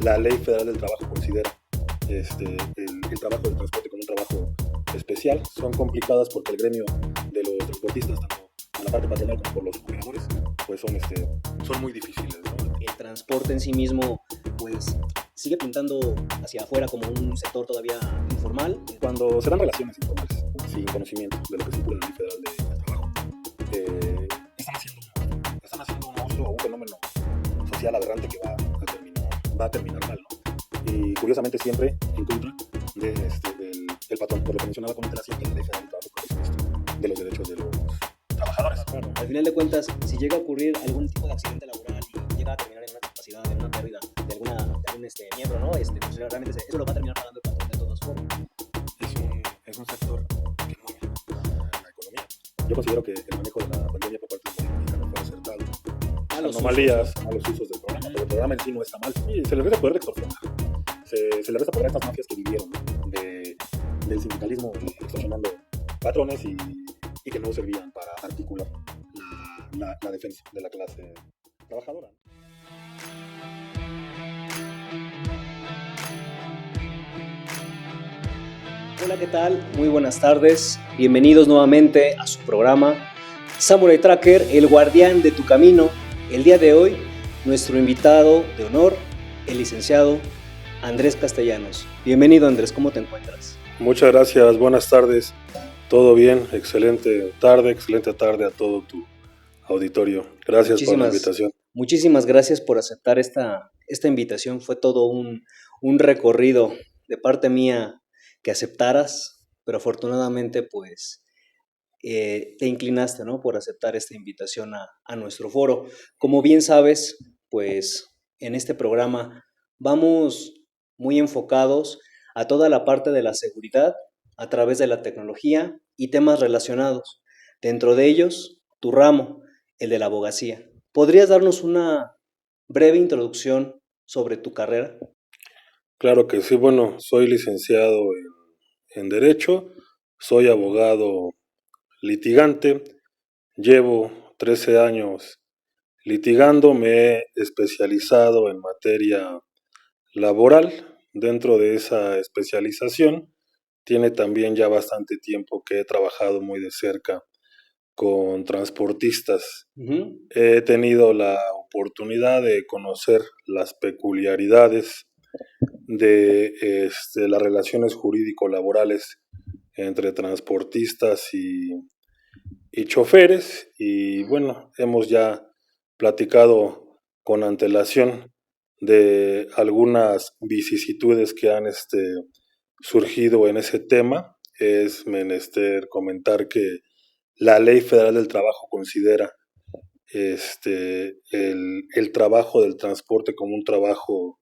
la Ley Federal del Trabajo considera el trabajo del transporte como un trabajo especial. Son complicadas porque el gremio de los transportistas, tanto por la parte patronal como por los operadores, pues son muy difíciles, ¿no? El transporte en sí mismo, pues, sigue pintando hacia afuera como un sector todavía informal. Cuando se dan relaciones informales, sin conocimiento de lo que estipula la Ley Federal del Trabajo, están haciendo un uso o un fenómeno social aberrante que va a terminar mal, ¿no? Y curiosamente siempre en contra del patrón, por lo que mencionaba con antelación, que la Ley Federal del Trabajo protege esto de los derechos de los trabajadores. Claro, al final de cuentas, si llega a ocurrir algún tipo de accidente laboral y llega a terminar en una discapacidad, en una pérdida de algún miembro, ¿no? Pues realmente eso lo va a terminar pagando el patrón de todos formas. Es un sector que mueve la economía. Yo considero que el manejo de la pandemia por parte del gobierno mexicano fue acertado. Anomalías, malos usos del programa, pero el programa en sí no está mal. Sí, se le resta poder de extorsionar. Se le resta poder a estas mafias que vivieron, ¿no? Del sindicalismo extorsionando patrones y que no servían para articular la defensa de la clase trabajadora. Hola, ¿qué tal? Muy buenas tardes. Bienvenidos nuevamente a su programa Samurai Tracker, el guardián de tu camino. El día de hoy, nuestro invitado de honor, el licenciado Andrés Castellanos. Bienvenido, Andrés, ¿cómo te encuentras? Muchas gracias, buenas tardes. Todo bien, excelente tarde a todo tu auditorio. Gracias por la invitación. Muchísimas gracias por aceptar esta invitación. Fue todo un recorrido de parte mía que aceptaras, pero afortunadamente pues te inclinaste, ¿no?, por aceptar esta invitación a nuestro foro. Como bien sabes, pues en este programa vamos muy enfocados a toda la parte de la seguridad a través de la tecnología y temas relacionados. Dentro de ellos, tu ramo, el de la abogacía. ¿Podrías darnos una breve introducción sobre tu carrera? Claro que sí, bueno, soy licenciado en Derecho, soy abogado litigante, llevo 13 años litigando, me he especializado en materia laboral. Dentro de esa especialización, tiene también ya bastante tiempo que he trabajado muy de cerca con transportistas. Uh-huh. He tenido la oportunidad de conocer las peculiaridades de las relaciones jurídico-laborales entre transportistas y choferes, y bueno, hemos ya platicado con antelación de algunas vicisitudes que han surgido en ese tema. Es menester comentar que la Ley Federal del Trabajo considera el trabajo del transporte como un trabajo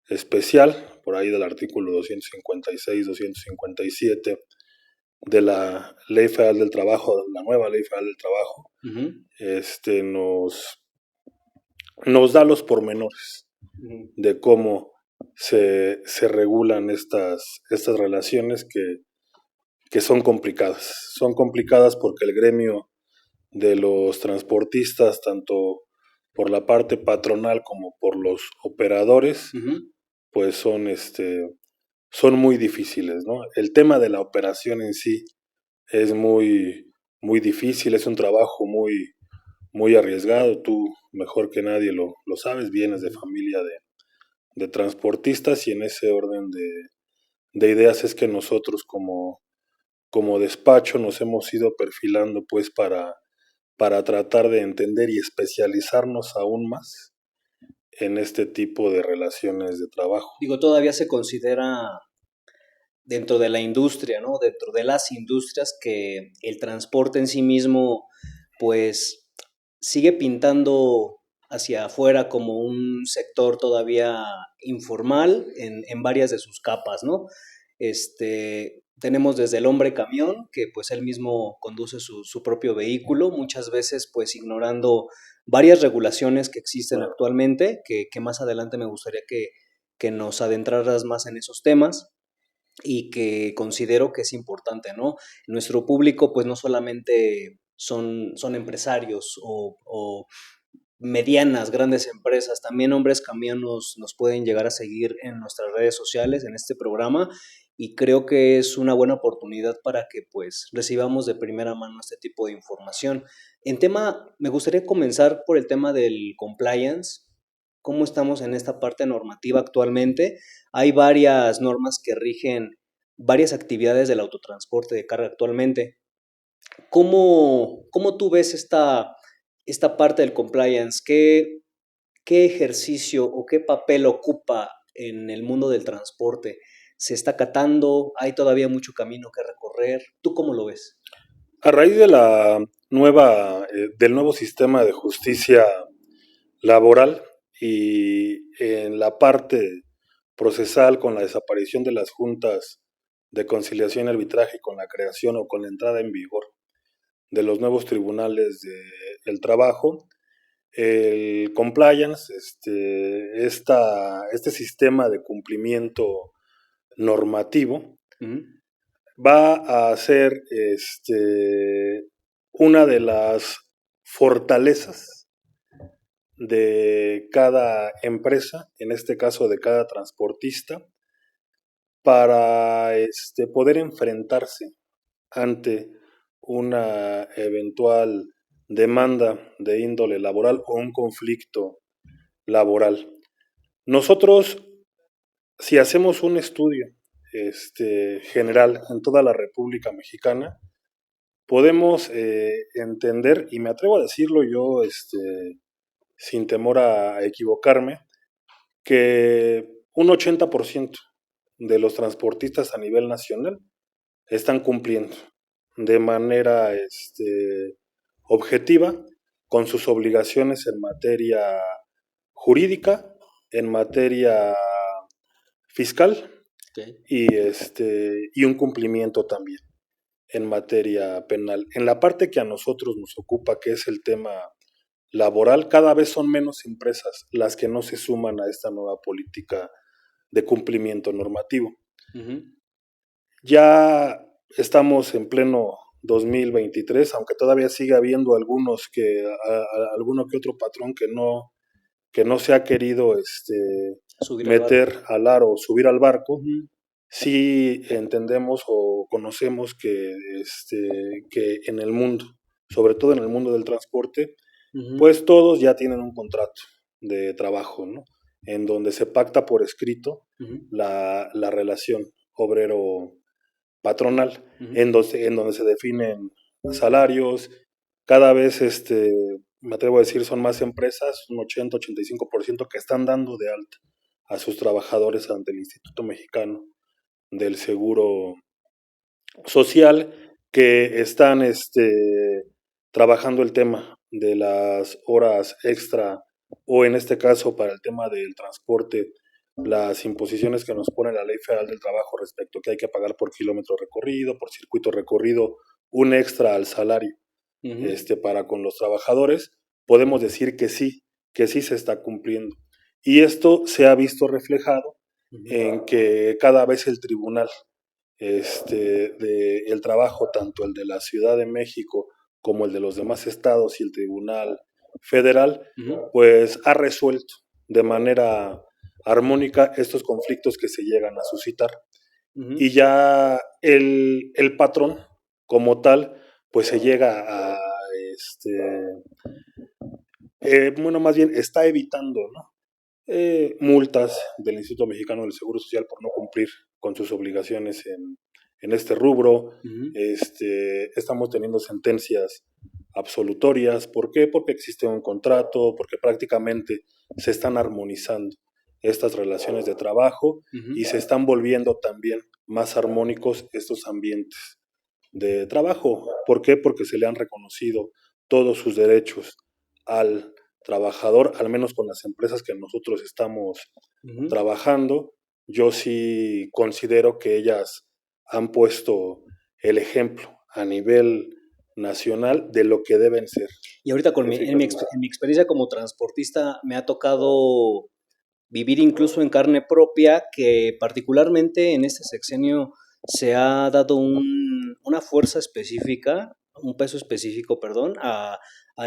especial, por ahí del artículo 256, 257 de la Ley Federal del Trabajo, la nueva Ley Federal del Trabajo. Uh-huh. Nos da los pormenores de cómo se regulan estas relaciones que son complicadas. Son complicadas porque el gremio de los transportistas, tanto por la parte patronal como por los operadores, uh-huh, pues son muy difíciles, ¿no? El tema de la operación en sí es muy, muy difícil, es un trabajo muy, muy arriesgado. Tú mejor que nadie lo sabes, vienes de familia de transportistas, y en ese orden de ideas es que nosotros como despacho nos hemos ido perfilando pues para tratar de entender y especializarnos aún más en este tipo de relaciones de trabajo. Digo, todavía se considera dentro de la industria, ¿no?, dentro de las industrias, que el transporte en sí mismo pues sigue pintando hacia afuera como un sector todavía informal en varias de sus capas, ¿no? Tenemos desde el hombre camión, que pues él mismo conduce su propio vehículo, muchas veces pues ignorando varias regulaciones que existen actualmente, que más adelante me gustaría que nos adentraras más en esos temas, y que considero que es importante, ¿no? Nuestro público pues no solamente son empresarios o medianas, grandes empresas, también Hombres Camión nos pueden llegar a seguir en nuestras redes sociales, en este programa, y creo que es una buena oportunidad para que pues recibamos de primera mano este tipo de información. Me gustaría comenzar por el tema del compliance. ¿Cómo estamos en esta parte normativa actualmente? Hay varias normas que rigen varias actividades del autotransporte de carga actualmente. ¿Cómo tú ves esta parte del compliance? ¿Qué ejercicio o qué papel ocupa en el mundo del transporte? ¿Se está acatando? ¿Hay todavía mucho camino que recorrer? ¿Tú cómo lo ves? A raíz de del nuevo sistema de justicia laboral y en la parte procesal con la desaparición de las juntas de conciliación y arbitraje, con la creación o con la entrada en vigor de los nuevos tribunales del trabajo, el compliance, este sistema de cumplimiento normativo, va a ser una de las fortalezas de cada empresa, en este caso de cada transportista, para poder enfrentarse ante una eventual demanda de índole laboral o un conflicto laboral. Nosotros, si hacemos un estudio general en toda la República Mexicana, podemos entender, y me atrevo a decirlo yo sin temor a equivocarme, que un 80% de los transportistas a nivel nacional están cumpliendo de manera objetiva con sus obligaciones en materia jurídica, en materia fiscal Okay. y un cumplimiento también en materia penal. En la parte que a nosotros nos ocupa, que es el tema laboral, cada vez son menos empresas las que no se suman a esta nueva política de cumplimiento normativo. Uh-huh. Ya estamos en pleno 2023, aunque todavía sigue habiendo alguno que otro patrón que no se ha querido Subir al barco. meter al aro o subir al barco. Uh-huh. Sí entendemos o conocemos que en el mundo, sobre todo en el mundo del transporte, Uh-huh. pues todos ya tienen un contrato de trabajo, ¿no? En donde se pacta por escrito Uh-huh. la relación obrero-patronal, Uh-huh. en donde se definen salarios. Cada vez, me atrevo a decir, son más empresas, un 80-85% que están dando de alta a sus trabajadores ante el Instituto Mexicano del Seguro Social, que están trabajando el tema de las horas extra o en este caso para el tema del transporte, las imposiciones que nos pone la Ley Federal del Trabajo respecto a que hay que pagar por kilómetro recorrido, por circuito recorrido, un extra al salario para con los trabajadores, podemos decir que sí se está cumpliendo. Y esto se ha visto reflejado en que cada vez el tribunal el trabajo, tanto el de la Ciudad de México como el de los demás estados y el Tribunal Federal, pues ha resuelto de manera armónica estos conflictos que se llegan a suscitar. Y ya el patrón como tal, pues se llega a, bueno, más bien está evitando, ¿no? Multas del Instituto Mexicano del Seguro Social por no cumplir con sus obligaciones en este rubro. Uh-huh. Estamos teniendo sentencias absolutorias. ¿Por qué? Porque existe un contrato, porque prácticamente se están armonizando estas relaciones de trabajo Uh-huh. y se están volviendo también más armónicos estos ambientes de trabajo. ¿Por qué? Porque se le han reconocido todos sus derechos al trabajador, al menos con las empresas que nosotros estamos Uh-huh. trabajando. Yo sí considero que ellas han puesto el ejemplo a nivel nacional de lo que deben ser. Y ahorita en mi experiencia como transportista me ha tocado vivir incluso en carne propia que particularmente en este sexenio se ha dado una fuerza específica, un peso específico, perdón, a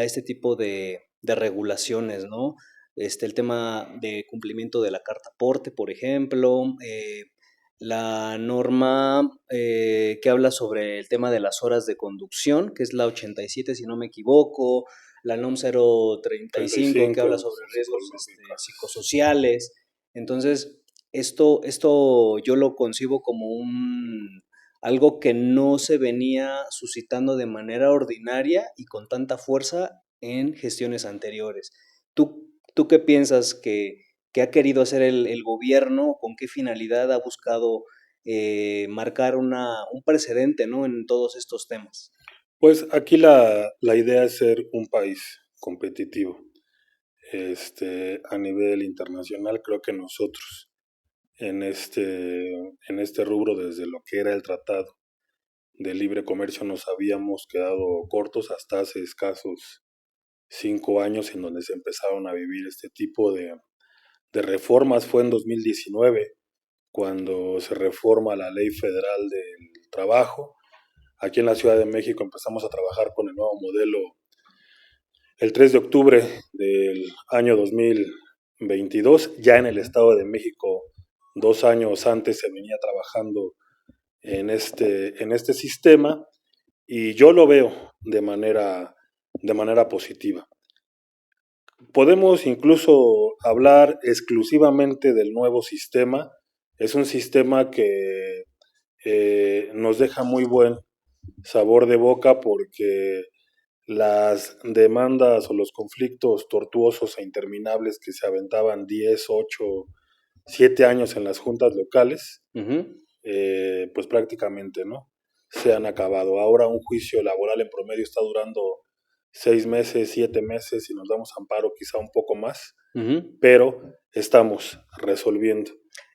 este tipo de regulaciones, ¿no? El tema de cumplimiento de la carta aporte, por ejemplo, la norma que habla sobre el tema de las horas de conducción, que es la 87, si no me equivoco, la NOM 035, que habla 35 sobre riesgos psicológicas. psicosociales. Entonces, esto yo lo concibo como algo que no se venía suscitando de manera ordinaria y con tanta fuerza en gestiones anteriores. ¿Tú qué piensas que ha querido hacer el gobierno? ¿Con qué finalidad ha buscado marcar un precedente, ¿no?, en todos estos temas? Pues aquí la idea es ser un país competitivo. A nivel internacional, creo que nosotros en este rubro, desde lo que era el tratado de libre comercio, nos habíamos quedado cortos hasta hace escasos 5 años, en donde se empezaron a vivir este tipo de reformas. Fue en 2019 cuando se reforma la Ley Federal del Trabajo. Aquí en la Ciudad de México empezamos a trabajar con el nuevo modelo el 3 de octubre del año 2022. Ya en el Estado de México, 2 años antes, se venía trabajando en este sistema, y yo lo veo de manera positiva. Podemos incluso hablar exclusivamente del nuevo sistema. Es un sistema que nos deja muy buen sabor de boca, porque las demandas o los conflictos tortuosos e interminables que se aventaban 10, 8, 7 años en las juntas locales, Ujú. pues prácticamente, ¿no?, se han acabado. Ahora un juicio laboral en promedio está durando 6 meses, 7 meses, y nos damos amparo quizá un poco más, Ujú. pero estamos resolviendo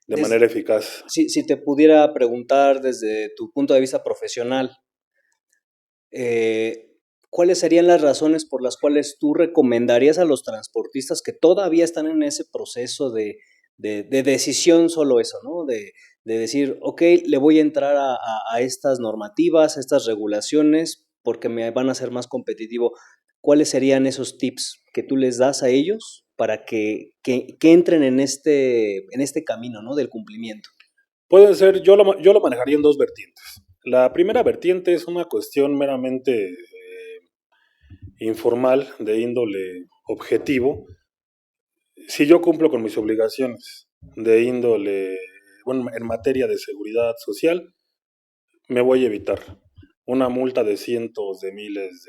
de Des- manera eficaz. si te pudiera preguntar desde tu punto de vista profesional, eh, ¿cuáles serían las razones por las cuales tú recomendarías a los transportistas que todavía están en ese proceso de decisión, solo eso, ¿no? De decir, ok, le voy a entrar a estas normativas, a estas regulaciones, porque me van a hacer más competitivo? ¿Cuáles serían esos tips que tú les das a ellos para que entren en este camino, ¿no?, del cumplimiento? Puede ser, yo lo manejaría en dos vertientes. La primera vertiente es una cuestión meramente informal, de índole objetivo. Si yo cumplo con mis obligaciones de índole, bueno, en materia de seguridad social, me voy a evitar una multa de cientos de miles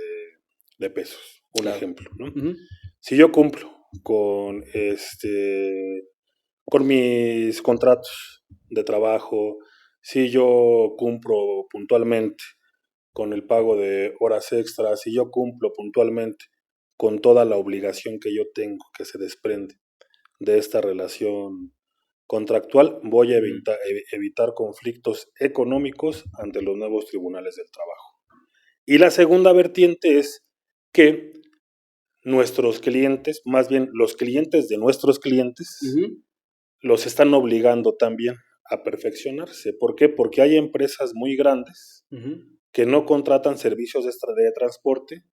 de pesos, un Claro. ejemplo, ¿no? Ujú. Si yo cumplo con con mis contratos de trabajo, si yo cumplo puntualmente con el pago de horas extras, si yo cumplo puntualmente con toda la obligación que yo tengo, que se desprende de esta relación contractual, voy a Ujú. evitar conflictos económicos ante los nuevos tribunales del trabajo. Y la segunda vertiente es que nuestros clientes, más bien los clientes de nuestros clientes, Ujú. los están obligando también a perfeccionarse. ¿Por qué? Porque hay empresas muy grandes Ujú. que no contratan servicios de transporte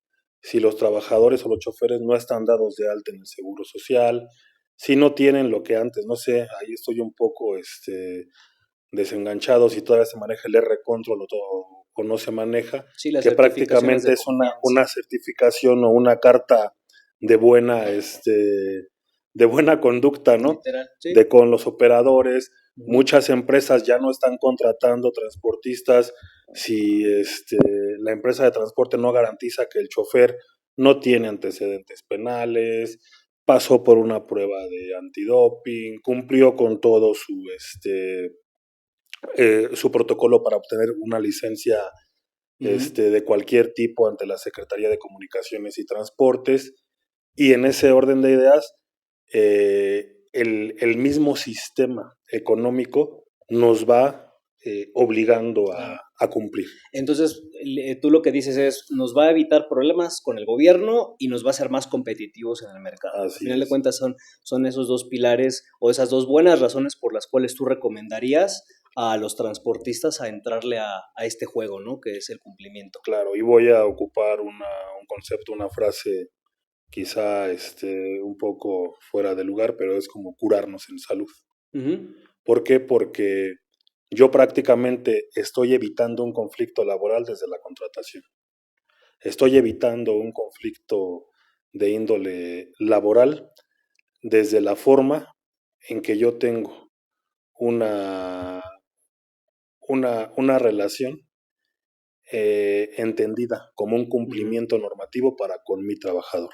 si los trabajadores o los choferes no están dados de alta en el seguro social, si no tienen lo que antes, no sé, ahí estoy un poco desenganchado, si todavía se maneja el R-Control o no se maneja, Sí, las que certificaciones de prácticamente es confianza. una certificación o una carta de buena, de buena conducta, ¿no? Literal, sí. De con los operadores. Ujú. Muchas empresas ya no están contratando transportistas si la empresa de transporte no garantiza que el chofer no tiene antecedentes penales, pasó por una prueba de antidoping, cumplió con todo su protocolo para obtener una licencia Ujú. de cualquier tipo ante la Secretaría de Comunicaciones y Transportes. Y en ese orden de ideas, el mismo sistema económico nos va obligando Claro. a cumplir. Entonces, tú lo que dices es, nos va a evitar problemas con el gobierno y nos va a hacer más competitivos en el mercado. Al Así final de es. cuentas son esos dos pilares o esas dos buenas razones por las cuales tú recomendarías a los transportistas a entrarle a este juego, ¿no?, que es el cumplimiento. Claro, y voy a ocupar un concepto, una frase quizá un poco fuera de lugar, pero es como curarnos en salud. Ujú. ¿Por qué? Porque yo prácticamente estoy evitando un conflicto laboral desde la contratación. Estoy evitando un conflicto de índole laboral desde la forma en que yo tengo una, una relación entendida como un Ujú. cumplimiento normativo para con mi trabajador.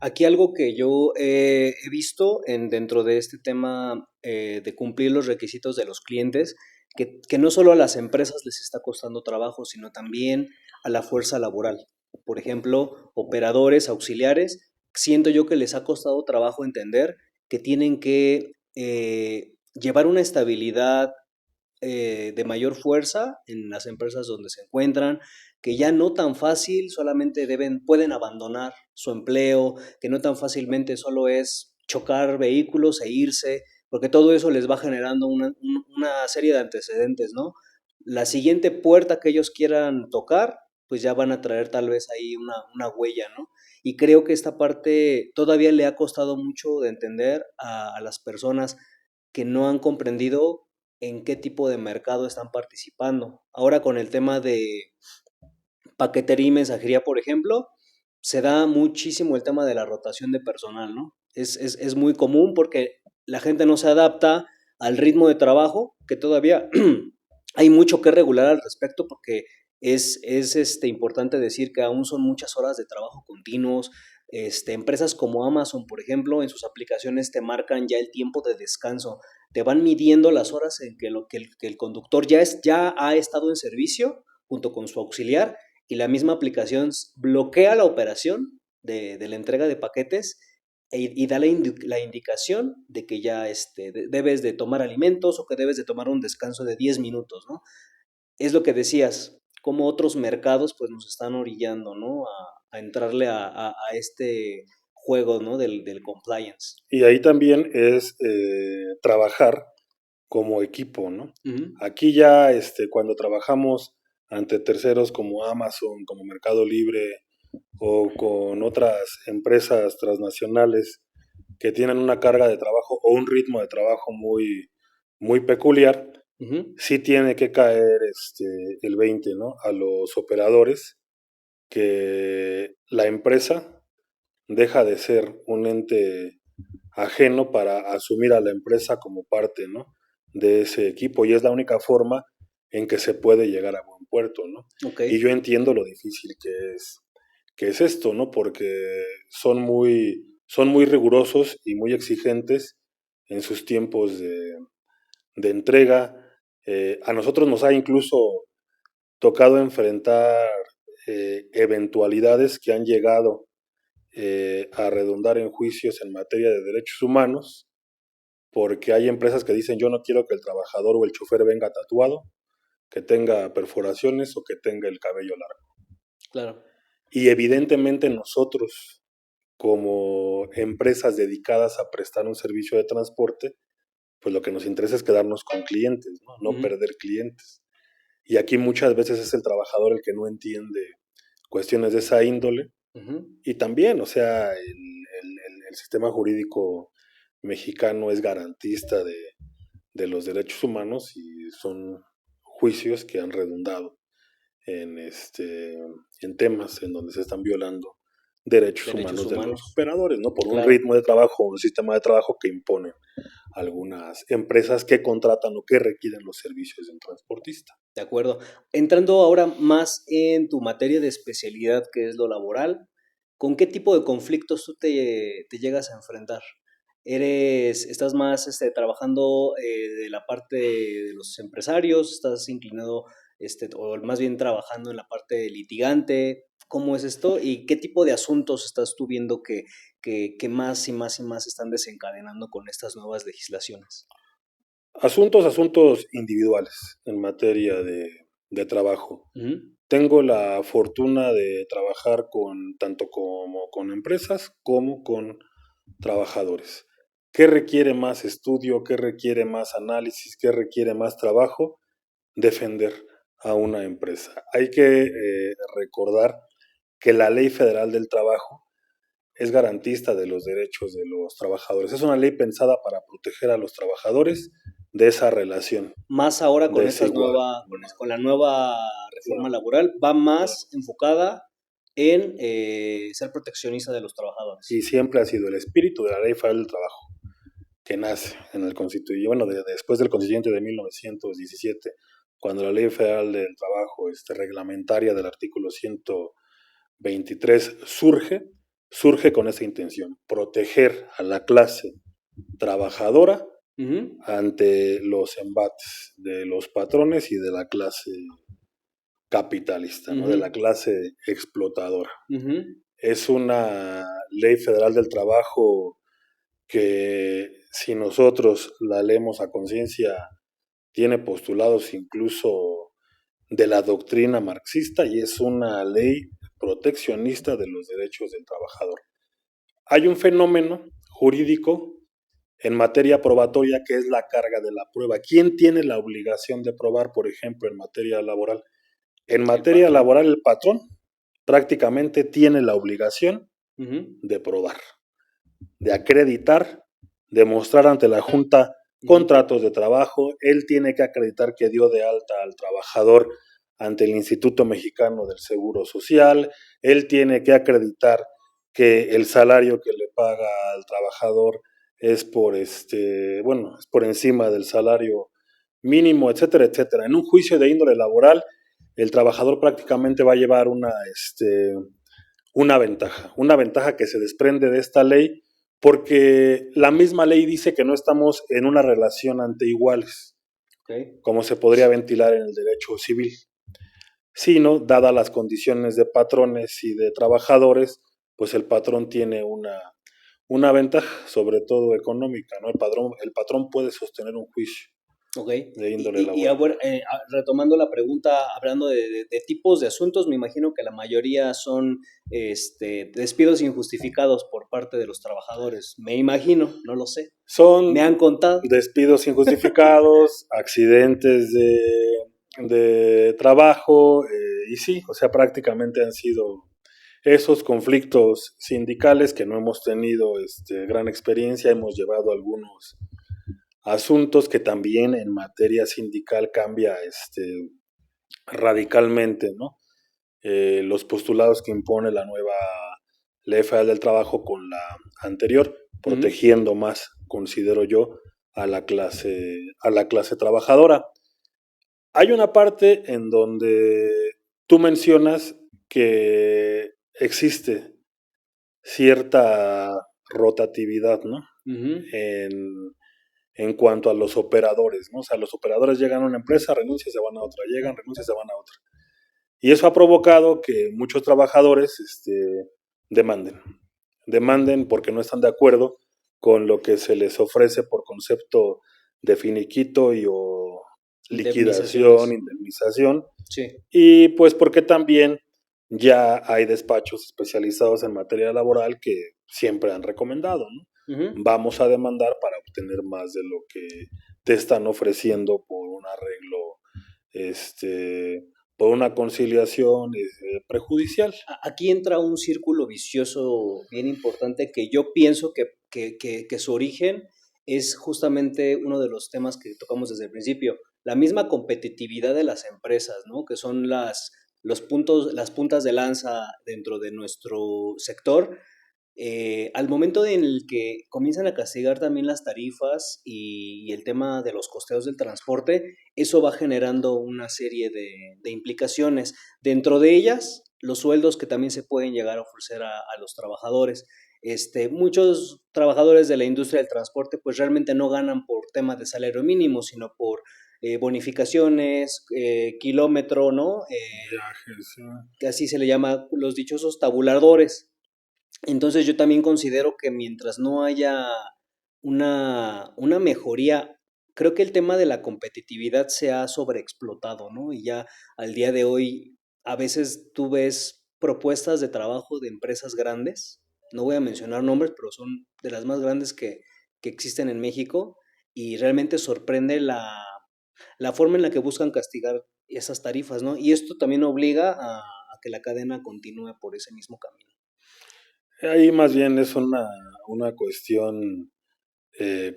Aquí algo que yo he visto dentro de este tema de cumplir los requisitos de los clientes, que no solo a las empresas les está costando trabajo, sino también a la fuerza laboral. Por ejemplo, operadores, auxiliares, siento yo que les ha costado trabajo entender que tienen que llevar una estabilidad de mayor fuerza en las empresas donde se encuentran, que ya no tan fácil solamente pueden abandonar su empleo, que no tan fácilmente solo es chocar vehículos e irse, porque todo eso les va generando una serie de antecedentes, ¿no? La siguiente puerta que ellos quieran tocar, pues ya van a traer tal vez ahí una huella, ¿no? Y creo que esta parte todavía le ha costado mucho de entender a las personas que no han comprendido en qué tipo de mercado están participando. Ahora con el tema de paquetería y mensajería, por ejemplo, se da muchísimo el tema de la rotación de personal, ¿no? Es muy común porque la gente no se adapta al ritmo de trabajo, que todavía hay mucho que regular al respecto porque es importante decir que aún son muchas horas de trabajo continuos. Empresas como Amazon, por ejemplo, en sus aplicaciones te marcan ya el tiempo de descanso, te van midiendo las horas en que el conductor ya ha estado en servicio junto con su auxiliar y la misma aplicación bloquea la operación de la entrega de paquetes y da la indicación de que ya debes de tomar alimentos o que debes de tomar un descanso de 10 minutos, ¿no? Es lo que decías, como otros mercados pues nos están orillando, ¿no? A entrarle a este juego, ¿no? Del compliance. Y ahí también es trabajar como equipo, ¿no? Ujú. Aquí ya cuando trabajamos ante terceros como Amazon, como Mercado Libre o con otras empresas transnacionales que tienen una carga de trabajo o un ritmo de trabajo muy peculiar, Ujú. sí tiene que caer el 20, ¿no? A los operadores, que la empresa deja de ser un ente ajeno para asumir a la empresa como parte, ¿no? De ese equipo y es la única forma en que se puede llegar a buen puerto, ¿no? Ok. Y yo entiendo lo difícil que es esto, ¿no? Porque son muy rigurosos y muy exigentes en sus tiempos de entrega. A nosotros nos ha incluso tocado enfrentar eventualidades que han llegado a redundar en juicios en materia de derechos humanos, porque hay empresas que dicen yo no quiero que el trabajador o el chofer venga tatuado, que tenga perforaciones o que tenga el cabello largo. Claro. Y evidentemente nosotros, como empresas dedicadas a prestar un servicio de transporte, pues lo que nos interesa es quedarnos con clientes, ¿no? No Ujú. perder clientes. Y aquí muchas veces es el trabajador el que no entiende cuestiones de esa índole. Ujú. Y también, o sea, el sistema jurídico mexicano es garantista de los derechos humanos y son juicios que han redundado en, en temas en donde se están violando derechos Derechos humanos de los humanos. operadores, ¿no? Por un Claro. ritmo de trabajo o un sistema de trabajo que imponen algunas empresas que contratan o que requieren los servicios de un transportista. De acuerdo. Entrando ahora más en tu materia de especialidad, que es lo laboral, ¿con qué tipo de conflictos tú te llegas a enfrentar? ¿Estás más trabajando de la parte de los empresarios? ¿Estás inclinado, o más bien trabajando en la parte de litigante? ¿Cómo es esto? ¿Y qué tipo de asuntos estás tú viendo que más y más y más están desencadenando con estas nuevas legislaciones? Asuntos individuales en materia de trabajo. Ujú. Tengo la fortuna de trabajar con tanto como con empresas como con trabajadores. ¿Qué requiere más estudio? ¿Qué requiere más análisis? ¿Qué requiere más trabajo? Defender a una empresa. Hay que recordar que la Ley Federal del Trabajo es garantista de los derechos de los trabajadores. Es una ley pensada para proteger a los trabajadores de esa relación Más ahora con desigual. con la nueva reforma Claro, laboral, va más claro. enfocada en ser proteccionista de los Y trabajadores. siempre ha sido el espíritu de la Ley Federal del Trabajo, que nace en el constituyente, bueno, después del constituyente de 1917, cuando la Ley Federal del Trabajo reglamentaria del artículo 123 surge con esa intención, proteger a la clase trabajadora Ujú, ante los embates de los patrones y de la clase capitalista, ¿no? De la ujú, clase explotadora. ujú. Es una ley federal del trabajo que si nosotros la leemos a conciencia tiene postulados incluso de la doctrina marxista y es una ley proteccionista de los derechos del trabajador. Hay un fenómeno jurídico en materia probatoria que es la carga de la prueba. ¿Quién tiene la obligación de probar, por ejemplo, en materia laboral? En El materia patrón. laboral, el patrón prácticamente tiene la obligación Ujú, de probar, de acreditar, de mostrar ante la Junta ujú. contratos de trabajo. Él tiene que acreditar que dio de alta al trabajador ante el Instituto Mexicano del Seguro Social. Él tiene que acreditar que el salario que le paga al trabajador es bueno, es por encima del salario mínimo, etcétera, etcétera. En un juicio de índole laboral, el trabajador prácticamente va a llevar una ventaja que se desprende de esta ley, porque la misma ley dice que no estamos en una relación ante iguales, Ok. como se podría ventilar en el derecho civil, sino, dadas las condiciones de patrones y de trabajadores, pues el patrón tiene una ventaja, sobre todo económica, ¿no? El patrón puede sostener un juicio Ok. de índole A laboral. ver, retomando la pregunta, hablando de tipos de asuntos, me imagino que la mayoría son despidos injustificados por parte de los trabajadores. Me imagino, no lo sé. Me Son han contado. despidos injustificados, accidentes de trabajo, y sí, o sea, prácticamente han sido esos conflictos sindicales que no hemos tenido gran experiencia, hemos llevado algunos asuntos que también en materia sindical cambia radicalmente, ¿no? Los postulados que impone la nueva Ley Federal del Trabajo con la anterior, Ujú, protegiendo más, considero yo, a la clase trabajadora. Hay una parte en donde tú mencionas que existe cierta rotatividad, ¿no? ujú. En, en cuanto a los operadores, ¿no? O sea, los operadores llegan a una empresa, renuncian, se van a otra, llegan, renuncian, se van a otra. Y eso ha provocado que muchos trabajadores demanden. Demanden porque no están de acuerdo con lo que se les ofrece por concepto de finiquito y o liquidación, Indemnizaciones. indemnización, Sí. y pues porque también ya hay despachos especializados en materia laboral que siempre han recomendado, ¿no? Ujú. Vamos a demandar para obtener más de lo que te están ofreciendo por un arreglo, este, por una conciliación prejudicial. Aquí entra un círculo vicioso bien importante que yo pienso que su origen es justamente uno de los temas que tocamos desde el principio, la misma competitividad de las empresas, ¿no? Que son los puntos, las puntas de lanza dentro de nuestro sector. Al momento en el que comienzan a castigar también las tarifas y el tema de los costeos del transporte, eso va generando una serie de implicaciones. Dentro de ellas, los sueldos que también se pueden llegar a ofrecer a los trabajadores. Muchos trabajadores de la industria del transporte pues realmente no ganan por temas de salario mínimo, sino por bonificaciones, kilómetro, ¿no? Viajes, Que así se le llama los dichosos tabuladores. Entonces yo también considero que mientras no haya una mejoría, creo que el tema de la competitividad se ha sobreexplotado, ¿no? Y ya al día de hoy, a veces tú ves propuestas de trabajo de empresas grandes, no voy a mencionar nombres, pero son de las más grandes que existen en México, y realmente sorprende la forma en la que buscan castigar esas tarifas, ¿no? Y esto también obliga a que la cadena continúe por ese mismo camino. Ahí más bien es una cuestión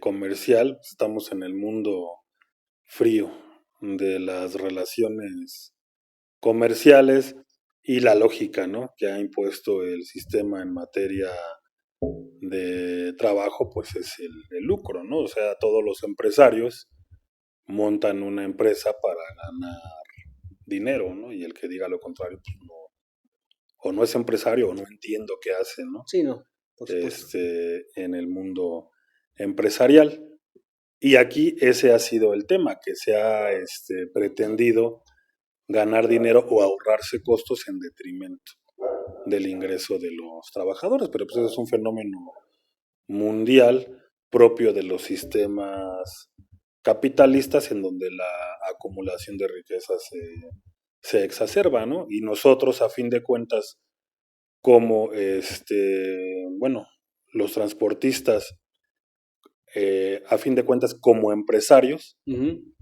comercial. Estamos en el mundo frío de las relaciones comerciales y la lógica, ¿no?, que ha impuesto el sistema en materia de trabajo, pues es el lucro, ¿no? O sea, todos los empresarios montan una empresa para ganar dinero, ¿no? Y el que diga lo contrario, pues no, o no es empresario o no entiendo qué hace, ¿no? Sí, no, por supuesto. En el mundo empresarial. Y aquí ese ha sido el tema, que se ha pretendido ganar dinero o ahorrarse costos en detrimento del ingreso de los trabajadores, pero pues eso es un fenómeno mundial propio de los sistemas capitalistas en donde la acumulación de riqueza se exacerba, ¿no? Y nosotros, a fin de cuentas, como bueno, los transportistas, a fin de cuentas, como empresarios,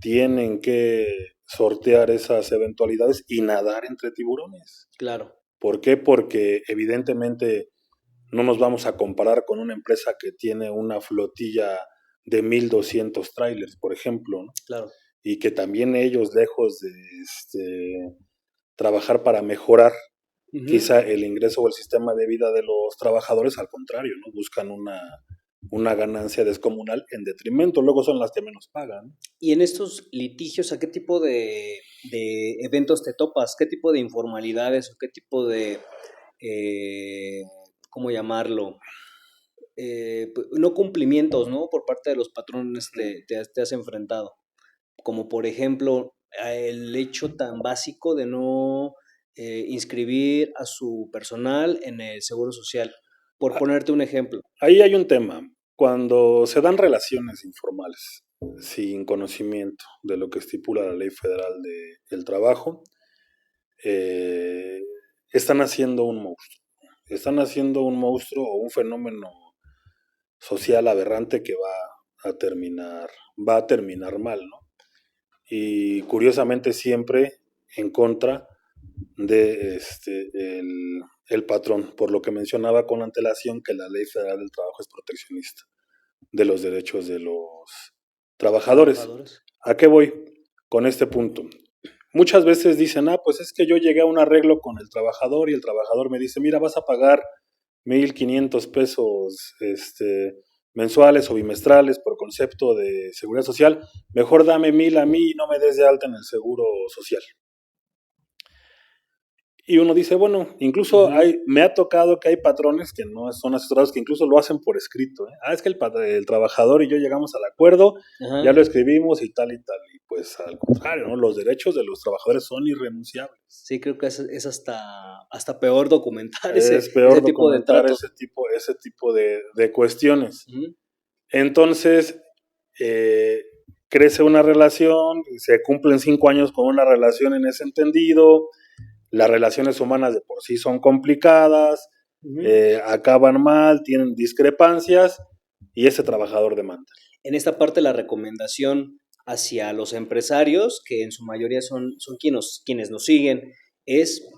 tienen que sortear esas eventualidades y nadar entre tiburones. Claro. ¿Por qué? Porque evidentemente no nos vamos a comparar con una empresa que tiene una flotilla de 1,200 trailers, por ejemplo, ¿no? Claro. Y que también ellos, lejos de trabajar para mejorar quizá el ingreso o el sistema de vida de los trabajadores, al contrario, ¿no?, buscan una ganancia descomunal en detrimento, luego son las que menos pagan. Y en estos litigios, ¿a qué tipo de eventos te topas? ¿Qué tipo de informalidades o qué tipo de, ¿cómo llamarlo? No cumplimientos, ¿no? Por parte de los patrones te has enfrentado. Como por ejemplo, el hecho tan básico de no inscribir a su personal en el Seguro Social. Por ponerte un ejemplo. Ahí hay un tema. Cuando se dan relaciones informales sin conocimiento de lo que estipula la Ley Federal del Trabajo, eh, están haciendo un monstruo. Están haciendo un monstruo o un fenómeno social aberrante que va a terminar mal, ¿no? Y curiosamente siempre en contra de el patrón, por lo que mencionaba con antelación que la Ley Federal del Trabajo es proteccionista de los derechos de los trabajadores. ¿A qué voy con este punto? Muchas veces dicen, pues es que yo llegué a un arreglo con el trabajador y el trabajador me dice, mira, vas a pagar 1,500 pesos mensuales o bimestrales por concepto de seguridad social, mejor dame 1,000 a mí y no me des de alta en el seguro social. Y uno dice, bueno, incluso me ha tocado que hay patrones que no son asesorados, que incluso lo hacen por escrito, ¿eh? Es que el trabajador y yo llegamos al acuerdo, ya lo escribimos y tal y tal. Y pues al contrario, ¿no? Los derechos de los trabajadores son irrenunciables. Sí, creo que es hasta peor documentar es peor ese tipo de documentar tratos. ese tipo de cuestiones. Entonces, crece una relación, se cumplen 5 años con una relación en ese entendido. Las relaciones humanas de por sí son complicadas, acaban mal, tienen discrepancias y ese trabajador demanda. En esta parte la recomendación hacia los empresarios, que en su mayoría son quienes nos siguen, es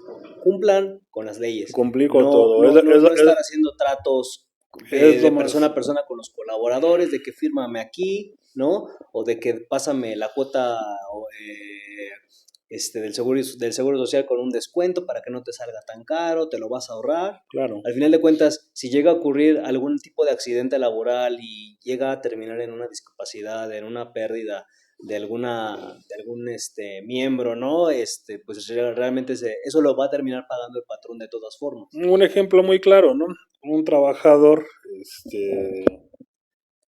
cumplan con las leyes. Cumplir con todo. No estar haciendo tratos de persona más a persona con los colaboradores, de que fírmame aquí, ¿no? O de que pásame la cuota del seguro social con un descuento para que no te salga tan caro, te lo vas a ahorrar. Claro. Al final de cuentas, si llega a ocurrir algún tipo de accidente laboral y llega a terminar en una discapacidad, en una pérdida de algún miembro, ¿no? Pues realmente eso lo va a terminar pagando el patrón de todas formas. Un ejemplo muy claro, ¿no? Un trabajador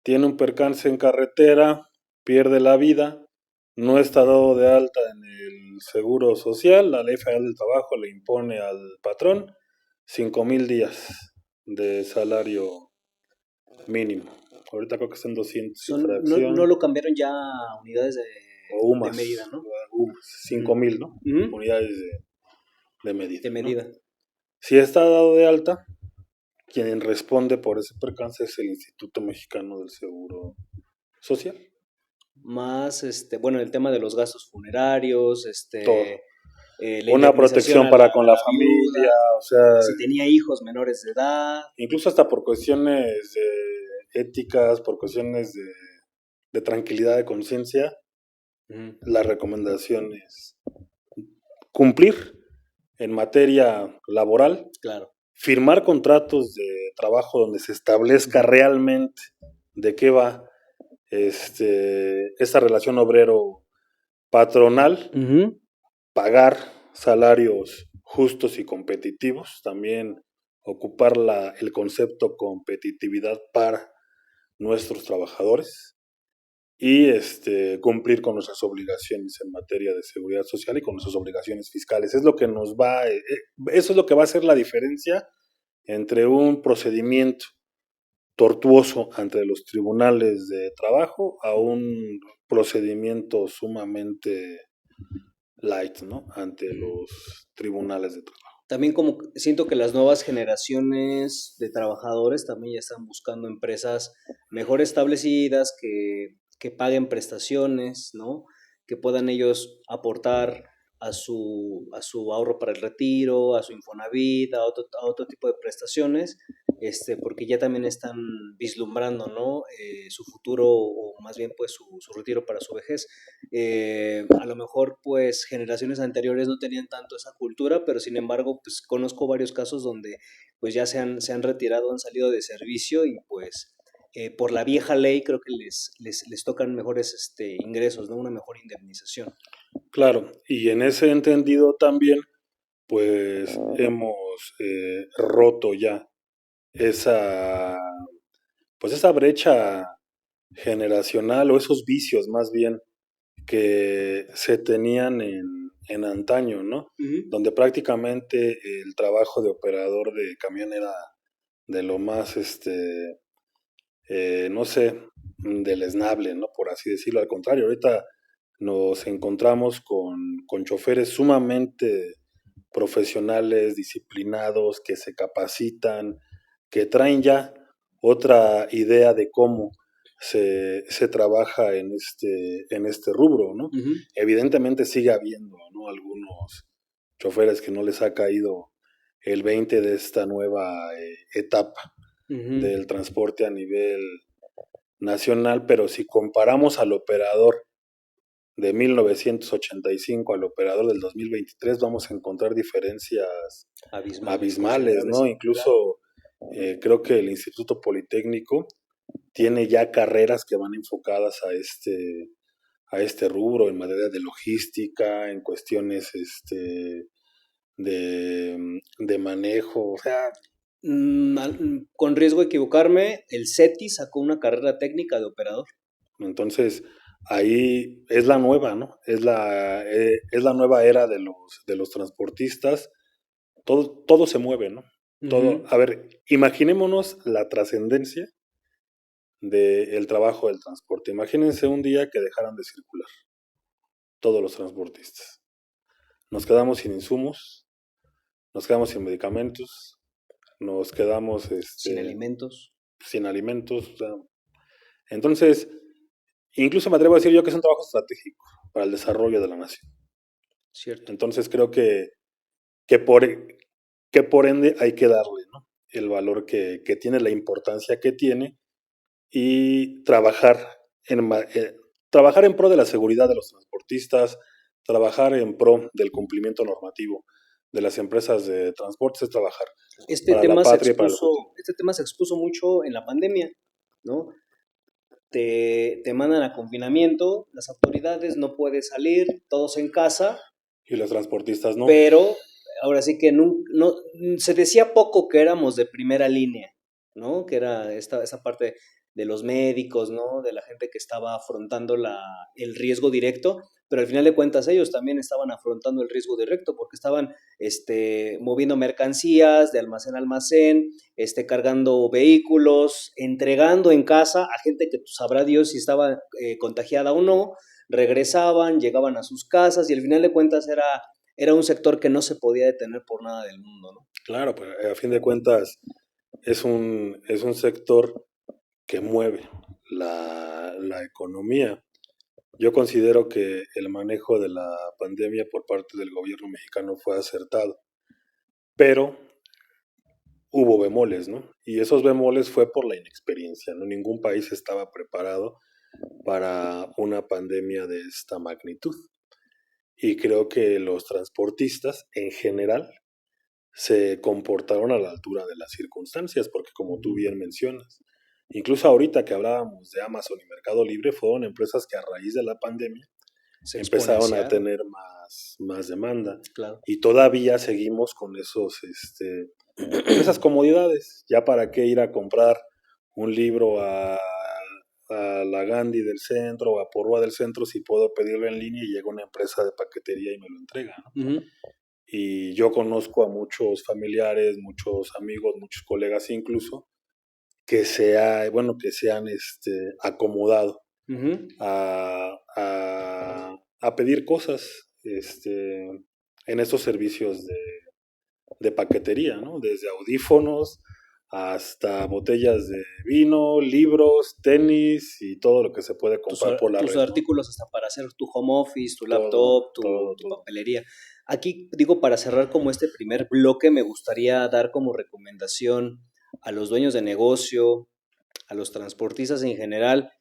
tiene un percance en carretera, pierde la vida, no está dado de alta en el seguro social, la Ley Federal del Trabajo le impone al patrón 5,000 días de salario mínimo. Ahorita creo que están 200 y fracción. No lo cambiaron ya a unidades de medida, ¿no? 5,000, ¿no? Unidades de medida. De medida. ¿No? Si está dado de alta, quien responde por ese percance es el Instituto Mexicano del Seguro Social. Más, bueno, el tema de los gastos funerarios, Todo. la una indemnización protección a para con a la la viuda, familia, o sea, si tenía hijos menores de edad. incluso hasta por cuestiones éticas, por cuestiones de tranquilidad de conciencia, Ujú, la recomendación es cumplir en materia laboral, claro. firmar contratos de trabajo donde se establezca Ujú, realmente de qué va esta relación obrero-patronal, ujú, pagar salarios justos y competitivos, también ocupar el concepto competitividad para nuestros trabajadores y cumplir con nuestras obligaciones en materia de seguridad social y con nuestras obligaciones fiscales. Es lo que nos va, eso es lo que va a hacer la diferencia entre un procedimiento tortuoso ante los tribunales de trabajo a un procedimiento sumamente light, ¿no? Ante ujú. los tribunales de trabajo. También como siento que las nuevas generaciones de trabajadores también ya están buscando empresas mejor establecidas, que paguen prestaciones, ¿no? Que puedan ellos aportar a su ahorro para el retiro, a su Infonavit, a otro tipo de prestaciones, porque ya también están vislumbrando, ¿no? Su futuro o más bien pues su retiro para su vejez. A lo mejor pues generaciones anteriores no tenían tanto esa cultura, pero sin embargo pues conozco varios casos donde pues ya se han retirado, han salido de servicio y pues por la vieja ley creo que les tocan mejores ingresos, ¿no? Una mejor indemnización. Claro, y en ese entendido también, pues hemos roto ya esa, pues esa brecha generacional o esos vicios más bien que se tenían en antaño, ¿no? Ujú. Donde prácticamente el trabajo de operador de camión era de lo más, no sé, deleznable, ¿no? Por así decirlo. Al contrario, ahorita nos encontramos con choferes sumamente profesionales, disciplinados, que se capacitan, que traen ya otra idea de cómo se trabaja en este rubro, ¿no? Ujú, Evidentemente sigue habiendo, ¿no? Algunos choferes que no les ha caído el 20 de esta nueva etapa ujú. del transporte a nivel nacional, pero si comparamos al operador de 1985 al operador del 2023, vamos a encontrar diferencias Abismales, abismales, considerables, ¿no? sí, claro. Incluso creo que el Instituto Politécnico tiene ya carreras que van enfocadas a este rubro en materia de logística, en cuestiones de manejo, o sea, Con riesgo de equivocarme, el SETI sacó una carrera técnica de operador. entonces ahí es la nueva, ¿no? Es la nueva era de los transportistas. Todo se mueve, ¿no? Todo, Ujú. a ver, imaginémonos la trascendencia del trabajo del transporte. Imagínense un día que dejaran de circular todos los transportistas. Nos quedamos sin insumos, nos quedamos sin medicamentos, nos quedamos Sin alimentos, sin alimentos. O sea, entonces, incluso me atrevo a decir yo que es un trabajo estratégico para el desarrollo de la nación. ¿cierto? Entonces creo que por, que por ende hay que darle, ¿no? El valor que tiene, la importancia que tiene y trabajar en pro de la seguridad de los transportistas, trabajar en pro del cumplimiento normativo de las empresas de transportes, es trabajar para la patria y para el futuro. Este tema se expuso mucho en la pandemia, ¿no? Te mandan a confinamiento, las autoridades no puedes salir, todos en casa, Y los transportistas no. pero ahora sí que se decía poco que éramos de primera línea, ¿no? Que era esa parte de los médicos, ¿no? De la gente que estaba afrontando el riesgo directo, pero al final de cuentas ellos también estaban afrontando el riesgo directo porque estaban moviendo mercancías de almacén a almacén, cargando vehículos, entregando en casa a gente que sabrá Dios si estaba contagiada o no, regresaban, llegaban a sus casas y al final de cuentas era un sector que no se podía detener por nada del mundo, ¿no? Claro, pues a fin de cuentas es un sector que mueve la economía. Yo considero que el manejo de la pandemia por parte del gobierno mexicano fue acertado, pero hubo bemoles, ¿no? Y esos bemoles fue por la inexperiencia, ¿no? Ningún país estaba preparado para una pandemia de esta magnitud. Y creo que los transportistas en general se comportaron a la altura de las circunstancias, porque como tú bien mencionas, incluso ahorita que hablábamos de Amazon y Mercado Libre, fueron empresas que a raíz de la pandemia Se empezaron a exponenciaron, tener más demanda. claro. Y todavía seguimos con esas comodidades. Ya para qué ir a comprar un libro a la Gandhi del centro o a Porrúa del centro si puedo pedirlo en línea y llega una empresa de paquetería y me lo entrega, ¿no? Ujú. Y yo conozco a muchos familiares, muchos amigos, muchos colegas incluso, que se han acomodado Ujú. a pedir cosas en estos servicios de paquetería, ¿no? Desde audífonos hasta botellas de vino, libros, tenis y todo lo que se puede comprar por la Tus red, ¿no? artículos hasta para hacer tu home office, tu Todo, laptop, todo, tu todo. papelería. Aquí digo, para cerrar como este primer bloque, me gustaría dar como recomendación a los dueños de negocio, a los transportistas en general,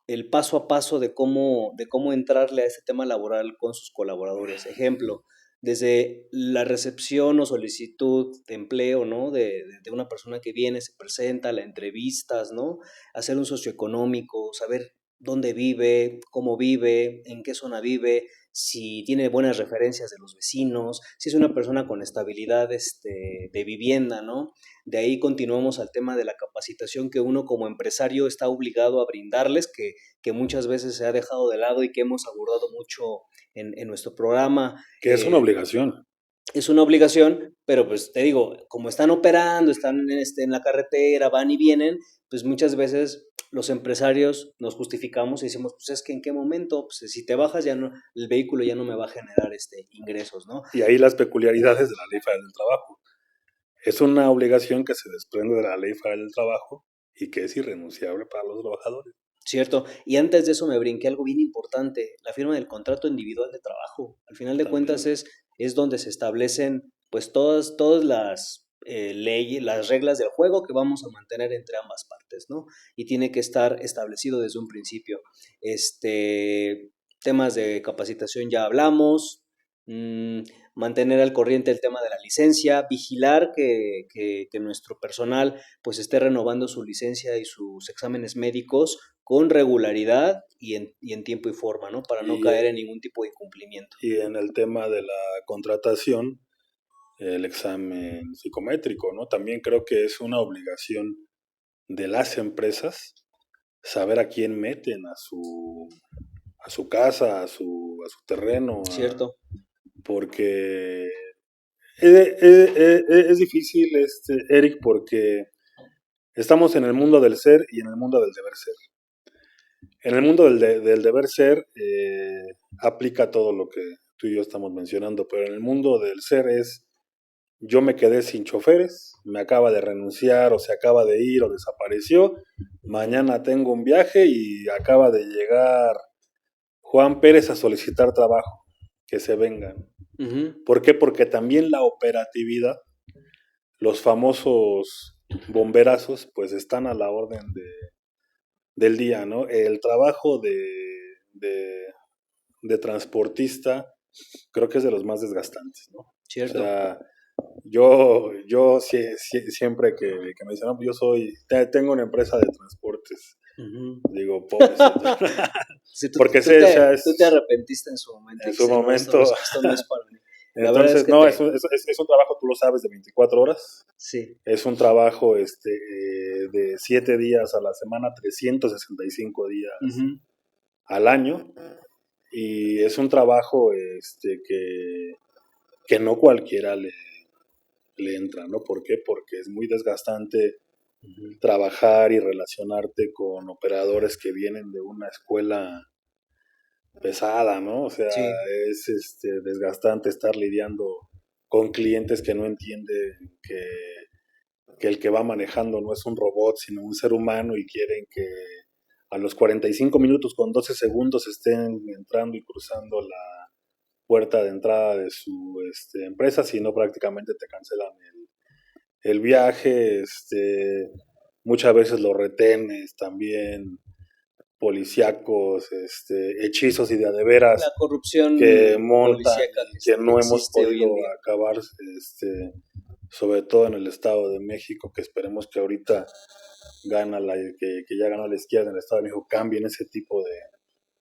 el paso a paso de cómo entrarle a este tema laboral con sus colaboradores. Ejemplo, desde la recepción o solicitud de empleo, ¿no? De una persona que viene, se presenta, la entrevistas, ¿no? Hacer un socioeconómico, saber dónde vive, cómo vive, en qué zona vive, si tiene buenas referencias de los vecinos, si es una persona con estabilidad de vivienda, ¿no? De ahí continuamos al tema de la capacitación que uno como empresario está obligado a brindarles, que muchas veces se ha dejado de lado y que hemos abordado mucho en nuestro programa. Que es una obligación. Es una obligación, pero pues te digo, como están operando, están en la carretera, van y vienen, pues muchas veces los empresarios nos justificamos y decimos, pues es que en qué momento, pues si te bajas ya no, el vehículo ya no me va a generar ingresos, ¿no? Y ahí las peculiaridades de la Ley Federal del Trabajo. Es una obligación que se desprende de la Ley Federal del Trabajo y que es irrenunciable para los trabajadores. Cierto. Y antes de eso me brinqué algo bien importante, la firma del contrato individual de trabajo. Al final de cuentas También. es donde se establecen pues todas las leyes, las reglas del juego que vamos a mantener entre ambas partes, ¿no? Y tiene que estar establecido desde un principio. Temas de capacitación ya hablamos, mm, mantener al corriente el tema de la licencia, vigilar que nuestro personal pues esté renovando su licencia y sus exámenes médicos con regularidad y en tiempo y forma, ¿no? Para no Y, caer en ningún tipo de incumplimiento. y en el tema de la contratación, el examen psicométrico, ¿no? También creo que es una obligación de las empresas saber a quién meten a su casa, a su terreno, ¿Cierto? porque es difícil, Eric, porque estamos en el mundo del ser y en el mundo del deber ser. En el mundo del deber ser aplica todo lo que tú y yo estamos mencionando, pero en el mundo del ser es yo me quedé sin choferes, me acaba de renunciar o se acaba de ir o desapareció, mañana tengo un viaje y acaba de llegar Juan Pérez a solicitar trabajo, que se vengan. Ujú. ¿Por qué? Porque también la operatividad, los famosos bomberazos, pues están a la orden del día, ¿no? El trabajo de, de transportista creo que es de los más desgastantes, ¿no? O ¿Cierto? sea, siempre que me dicen, no, pues tengo una empresa de transportes, Ujú. digo, pobrecito. Sí, Porque sé, o sea, tú te arrepentiste en su momento y en su dijiste, no, momento. esto no es para mí. La verdad es Entonces, que no, es un trabajo, tú lo sabes, de 24 horas. sí. Es un trabajo de 7 días a la semana, 365 días Ujú. al año. Y es un trabajo que no cualquiera le entra, ¿no? ¿Por qué? Porque es muy desgastante Ujú. trabajar y relacionarte con operadores que vienen de una escuela pesada, ¿no? O sea, Sí. es desgastante estar lidiando con clientes que no entienden que el que va manejando no es un robot, sino un ser humano y quieren que a los 45 minutos con 12 segundos estén entrando y cruzando la puerta de entrada de su empresa, sino prácticamente te cancelan el viaje, muchas veces los retenes también policíacos, hechizos y de a de veras La corrupción que montan policíaca y que no hemos existe hoy podido en día. acabar, sobre todo en el Estado de México, que esperemos que ahorita que ya ganó la izquierda en el Estado de México, cambien ese tipo de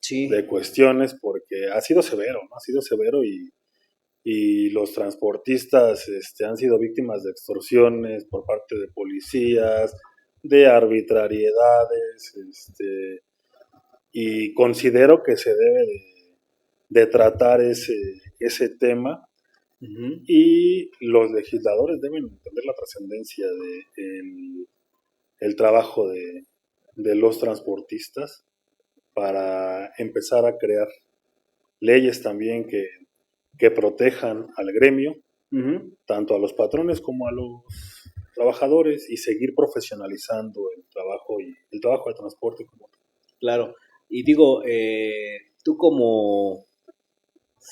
Sí, cuestiones, porque ha sido severo, ¿no? Ha sido severo y los transportistas han sido víctimas de extorsiones por parte de policías, de arbitrariedades, y considero que se debe de tratar ese tema ujú, y los legisladores deben entender la trascendencia de el trabajo de los transportistas para empezar a crear leyes también que protejan al gremio, ujú, tanto a los patrones como a los trabajadores, y seguir profesionalizando el trabajo de transporte como tal. claro. Y digo, tú como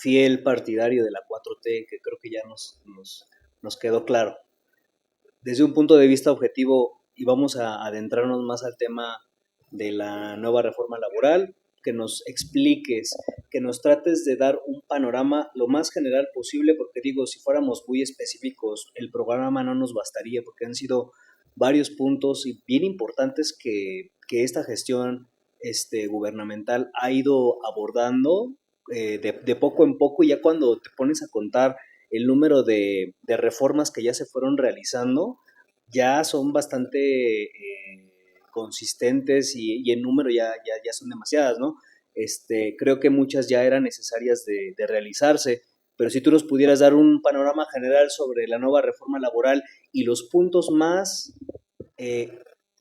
fiel partidario de la 4T, que creo que ya nos quedó claro, desde un punto de vista objetivo, y vamos a adentrarnos más al tema de la nueva reforma laboral, que nos expliques, que nos trates de dar un panorama lo más general posible, porque digo, si fuéramos muy específicos, el programa no nos bastaría, porque han sido varios puntos y bien importantes que esta gestión gubernamental ha ido abordando de poco en poco, y ya cuando te pones a contar el número de reformas que ya se fueron realizando, ya son bastante consistentes y en número ya son demasiadas, ¿no? Creo que muchas ya eran necesarias de realizarse, pero si tú nos pudieras dar un panorama general sobre la nueva reforma laboral y los puntos más, eh,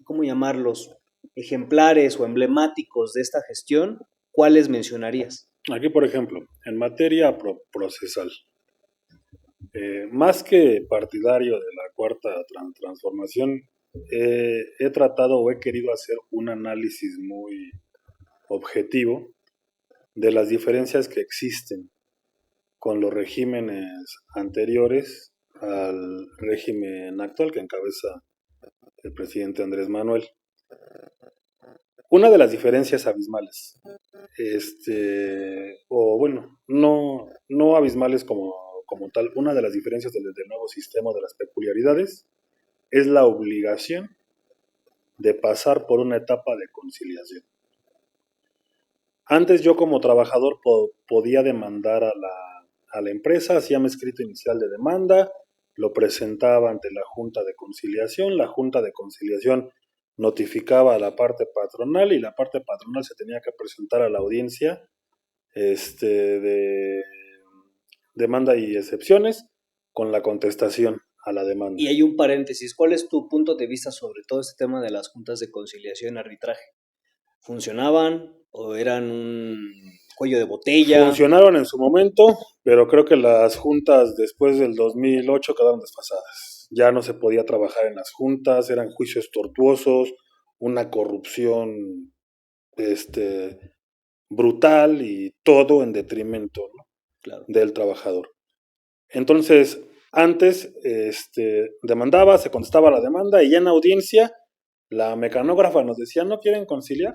¿cómo llamarlos? Ejemplares o emblemáticos de esta gestión, ¿cuáles mencionarías? Aquí, por ejemplo, en materia procesal, más que partidario de la cuarta transformación, he tratado o he querido hacer un análisis muy objetivo de las diferencias que existen con los regímenes anteriores al régimen actual que encabeza el presidente Andrés Manuel. Una de las diferencias abismales, o bueno, no abismales como tal, una de las diferencias del nuevo sistema, de las peculiaridades, es la obligación de pasar por una etapa de conciliación. Antes yo como trabajador podía demandar a la empresa, hacía mi escrito inicial de demanda, lo presentaba ante la Junta de Conciliación notificaba a la parte patronal y la parte patronal se tenía que presentar a la audiencia de demanda y excepciones con la contestación a la demanda. Y hay un paréntesis, ¿cuál es tu punto de vista sobre todo este tema de las juntas de conciliación y arbitraje? ¿Funcionaban o eran un cuello de botella? Funcionaron en su momento, pero creo que las juntas después del 2008 quedaron desfasadas. Ya no se podía trabajar en las juntas, eran juicios tortuosos, una corrupción brutal y todo en detrimento, ¿no?, Claro. del trabajador. Entonces, antes demandaba, se contestaba la demanda y ya en audiencia la mecanógrafa nos decía, ¿no quieren conciliar?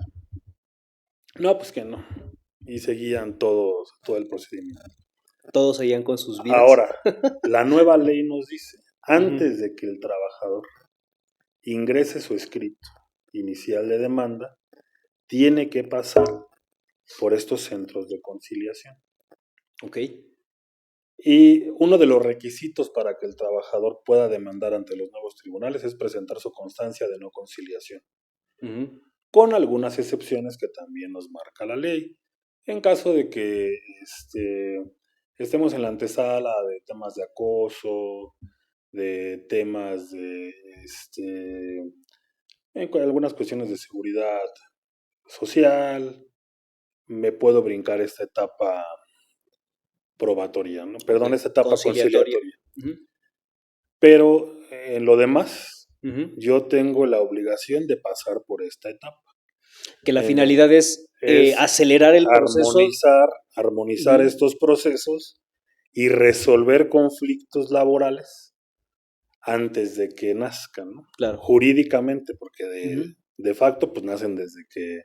No, pues que no. Y seguían todo el procedimiento. Todos seguían con sus vidas. Ahora, la nueva ley nos dice, Ujú. antes de que el trabajador ingrese su escrito inicial de demanda, tiene que pasar por estos centros de conciliación. Ok. Y uno de los requisitos para que el trabajador pueda demandar ante los nuevos tribunales es presentar su constancia de no conciliación, Ujú. con algunas excepciones que también nos marca la ley. En caso de que estemos en la antesala de temas de acoso, de temas de algunas cuestiones de seguridad social, me puedo brincar esta etapa probatoria, ¿no? Ok. Perdón, esta etapa Conciliatoria. conciliatoria. Ujú. Pero en lo demás, Ujú. yo tengo la obligación de pasar por esta etapa. Que la finalidad es acelerar el proceso. Armonizar estos procesos y resolver conflictos laborales antes de que nazcan, ¿no? Claro. Jurídicamente, porque de facto pues nacen desde que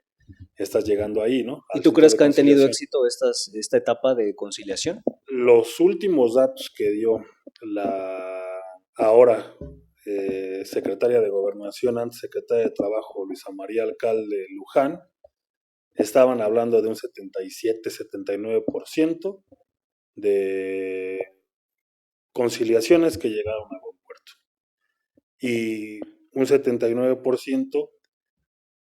estás llegando ahí, ¿no? ¿Y tú crees que han tenido éxito esta etapa de conciliación? Los últimos datos que dio la ahora secretaria de Gobernación, antes secretaria de Trabajo, Luisa María Alcalde Luján, estaban hablando de un 77-79% de conciliaciones que llegaron a buen puerto y un 79%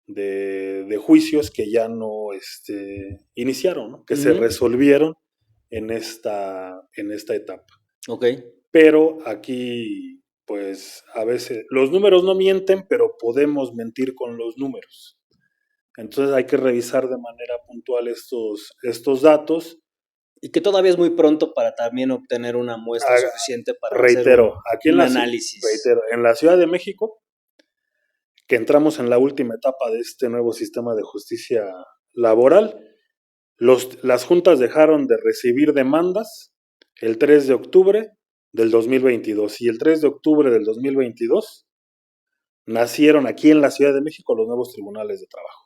de juicios que ya no iniciaron, ¿no? Que se resolvieron en esta etapa. Ok. Pero aquí, pues a veces los números no mienten, pero podemos mentir con los números. Entonces hay que revisar de manera puntual estos datos. Y que todavía es muy pronto para también obtener una muestra suficiente para hacer un análisis. Reitero, en la Ciudad de México, que entramos en la última etapa de este nuevo sistema de justicia laboral, las juntas dejaron de recibir demandas el 3 de octubre del 2022 y el 3 de octubre del 2022 nacieron aquí en la Ciudad de México los nuevos tribunales de trabajo.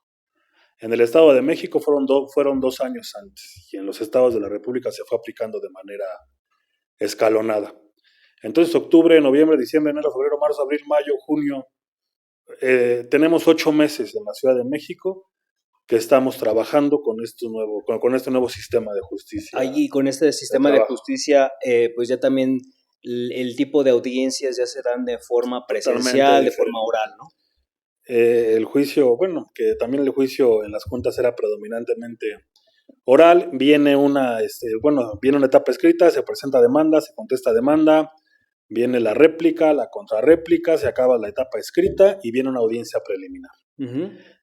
En el Estado de México fueron 2 años antes y en los estados de la República se fue aplicando de manera escalonada. Entonces, octubre, noviembre, diciembre, enero, febrero, marzo, abril, mayo, junio, tenemos 8 meses en la Ciudad de México que estamos trabajando con este nuevo sistema de justicia. Allí con este sistema de justicia, pues ya también el tipo de audiencias ya se dan de forma presencial, de forma oral, ¿no? El juicio, bueno, que también el juicio en las juntas era predominantemente oral, viene una etapa escrita, se presenta demanda, se contesta demanda, viene la réplica, la contrarréplica, se acaba la etapa escrita y viene una audiencia preliminar,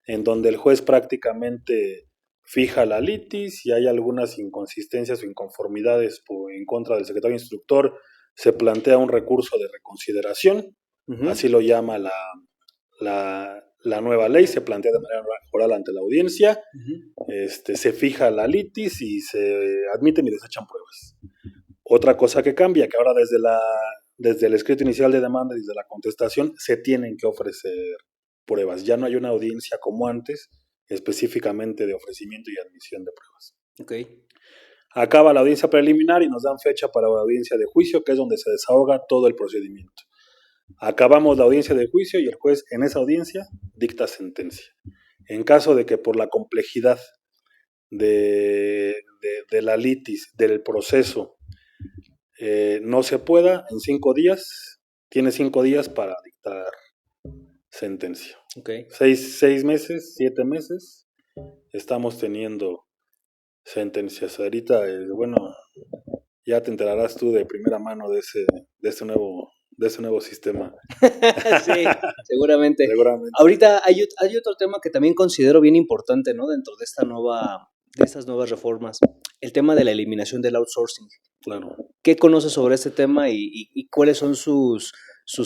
en donde el juez prácticamente fija la litis, si hay algunas inconsistencias o inconformidades en contra del secretario instructor, se plantea un recurso de reconsideración, así lo llama la nueva ley, se plantea de manera oral ante la audiencia, se fija la litis y se admiten y desechan pruebas. Otra cosa que cambia, que ahora desde el escrito inicial de demanda y desde la contestación se tienen que ofrecer pruebas. Ya no hay una audiencia como antes, específicamente de ofrecimiento y admisión de pruebas. Okay. Acaba la audiencia preliminar y nos dan fecha para la audiencia de juicio, que es donde se desahoga todo el procedimiento. Acabamos la audiencia de juicio y el juez en esa audiencia dicta sentencia. En caso de que por la complejidad de la litis, del proceso, no se pueda, en 5 días, tiene 5 días para dictar sentencia. Okay. 6 meses, 7 meses, estamos teniendo sentencias. Ahorita, ya te enterarás tú de primera mano de ese nuevo sistema. Sí, seguramente. Ahorita hay otro tema que también considero bien importante, ¿no? Dentro de estas nuevas reformas, el tema de la eliminación del outsourcing. Claro. ¿Qué conoces sobre este tema y cuáles son sus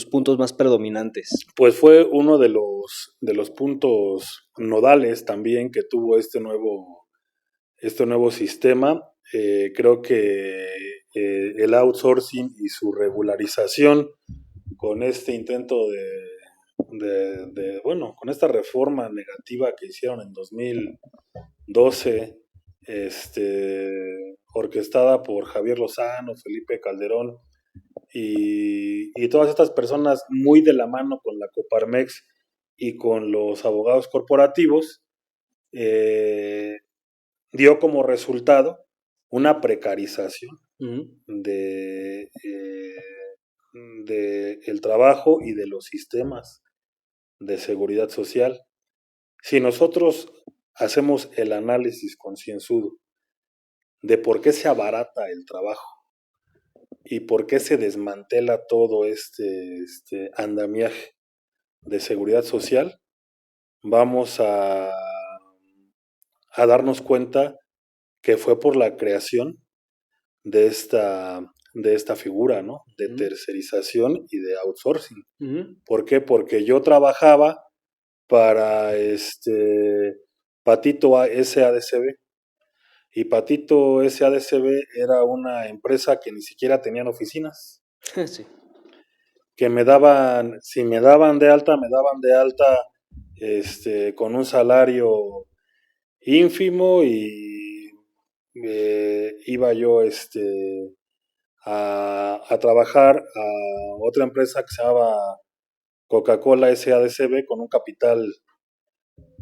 puntos más predominantes? Pues fue uno de los puntos nodales también que tuvo este nuevo sistema. Creo que el outsourcing y su regularización con este intento con esta reforma negativa que hicieron en 2012, orquestada por Javier Lozano, Felipe Calderón y todas estas personas muy de la mano con la Coparmex y con los abogados corporativos, dio como resultado una precarización de el trabajo y de los sistemas de seguridad social. Si nosotros hacemos el análisis concienzudo de por qué se abarata el trabajo y por qué se desmantela todo este andamiaje de seguridad social, vamos a darnos cuenta que fue por la creación de esta figura, ¿no? De tercerización y de outsourcing. ¿Por qué? Porque yo trabajaba para Patito SADCB. Y Patito SADCB era una empresa que ni siquiera tenían oficinas, Sí. que me daban, si me daban de alta, me daban de alta con un salario ínfimo y iba yo a trabajar a otra empresa que se llamaba Coca-Cola SADCB con un capital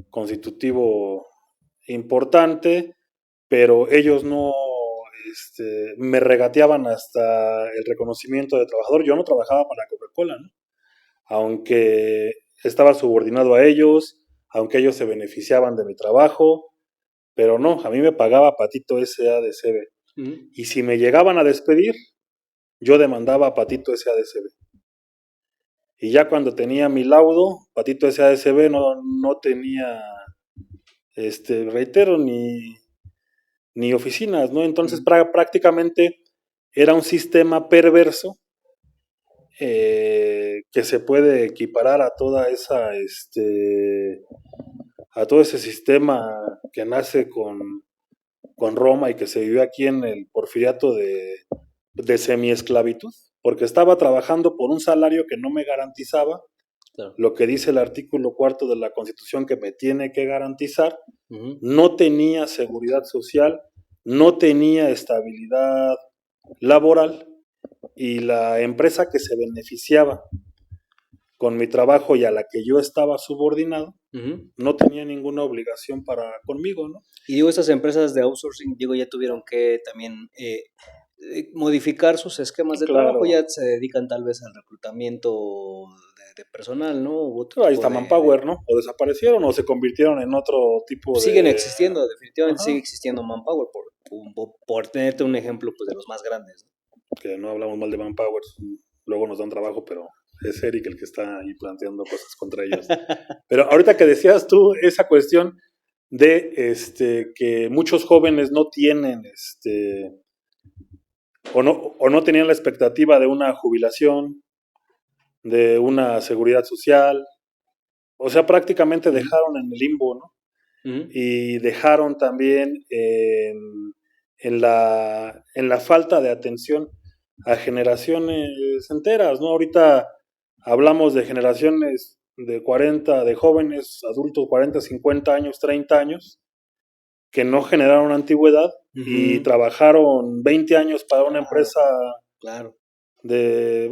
constitutivo importante, pero ellos no me regateaban hasta el reconocimiento de trabajador. Yo no trabajaba para Coca-Cola, ¿no? Aunque estaba subordinado a ellos, aunque ellos se beneficiaban de mi trabajo, pero no, a mí me pagaba Patito SADCB. Y si me llegaban a despedir, yo demandaba a Patito SADCB. Y ya cuando tenía mi laudo, Patito SADCB no tenía, reitero, ni oficinas, ¿no? Entonces prácticamente era un sistema perverso que se puede equiparar a toda esa, a todo ese sistema que nace con Roma y que se vivió aquí en el porfiriato de semiesclavitud, porque estaba trabajando por un salario que no me garantizaba, claro, lo que dice el artículo 4 de la Constitución que me tiene que garantizar, no tenía seguridad social, no tenía estabilidad laboral, y la empresa que se beneficiaba con mi trabajo y a la que yo estaba subordinado, no tenía ninguna obligación conmigo, ¿no? Y digo, estas empresas de outsourcing, digo, ya tuvieron que también modificar sus esquemas de trabajo, ya se dedican tal vez al reclutamiento de personal, ¿no? Ahí está Manpower, ¿no? O desaparecieron o se convirtieron en otro tipo siguen existiendo, definitivamente sigue existiendo Manpower, por tenerte un ejemplo pues, de los más grandes, ¿no? Que no hablamos mal de Manpower, luego nos dan trabajo, pero es Eric el que está ahí planteando cosas contra ellos. Pero ahorita que decías tú esa cuestión de que muchos jóvenes no tienen o no tenían la expectativa de una jubilación, de una seguridad social, o sea, prácticamente dejaron en el limbo, ¿no? Y dejaron también en la falta de atención a generaciones enteras, ¿no? Ahorita hablamos de generaciones de 40, de jóvenes, adultos, 40, 50 años, 30 años, que no generaron antigüedad y trabajaron 20 años para una empresa, claro, de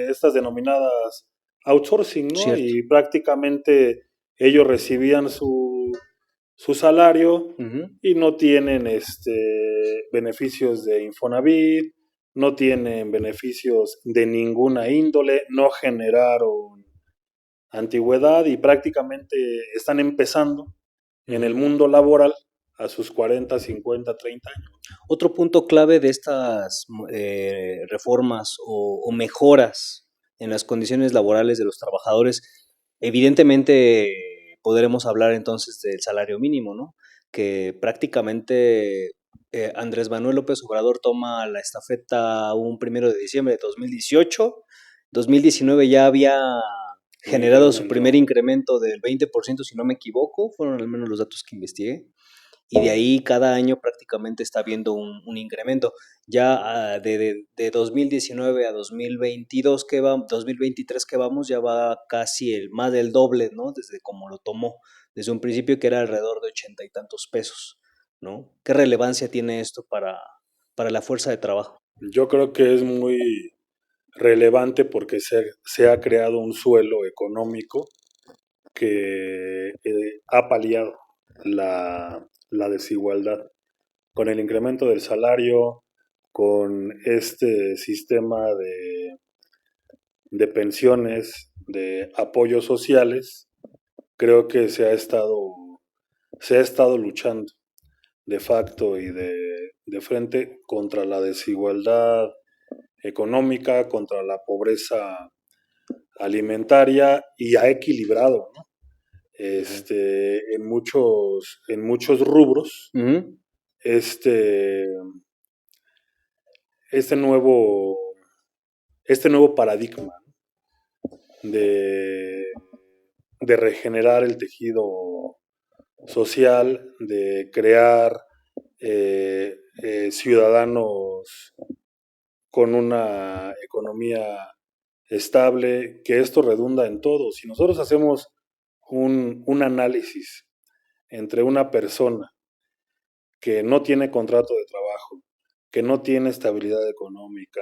estas denominadas outsourcing, ¿no? Cierto. Y prácticamente ellos recibían su salario y no tienen beneficios de Infonavit, no tienen beneficios de ninguna índole, no generaron antigüedad y prácticamente están empezando en el mundo laboral a sus 40, 50, 30 años. Otro punto clave de estas reformas o mejoras en las condiciones laborales de los trabajadores, evidentemente podremos hablar entonces del salario mínimo, ¿no? Que prácticamente Andrés Manuel López Obrador toma la estafeta un 1 de diciembre de 2018, 2019 ya había generado su primer incremento del 20%, si no me equivoco, fueron al menos los datos que investigué. Y de ahí cada año prácticamente está habiendo un incremento. Ya de 2019 a 2022 2023 que vamos, ya va casi más del doble, ¿no? Desde como lo tomó, desde un principio que era alrededor de 80 y tantos pesos, ¿no? ¿Qué relevancia tiene esto para la fuerza de trabajo? Yo creo que es muy relevante porque se ha creado un suelo económico que ha paliado la desigualdad. Con el incremento del salario, con este sistema de pensiones, de apoyos sociales, creo que se ha estado luchando de facto y de frente contra la desigualdad económica, contra la pobreza alimentaria y ha equilibrado, ¿no? En muchos rubros, este, este nuevo, este nuevo paradigma de regenerar el tejido social, de crear ciudadanos con una economía estable, que esto redunda en todo. Si nosotros hacemos un análisis entre una persona que no tiene contrato de trabajo, que no tiene estabilidad económica,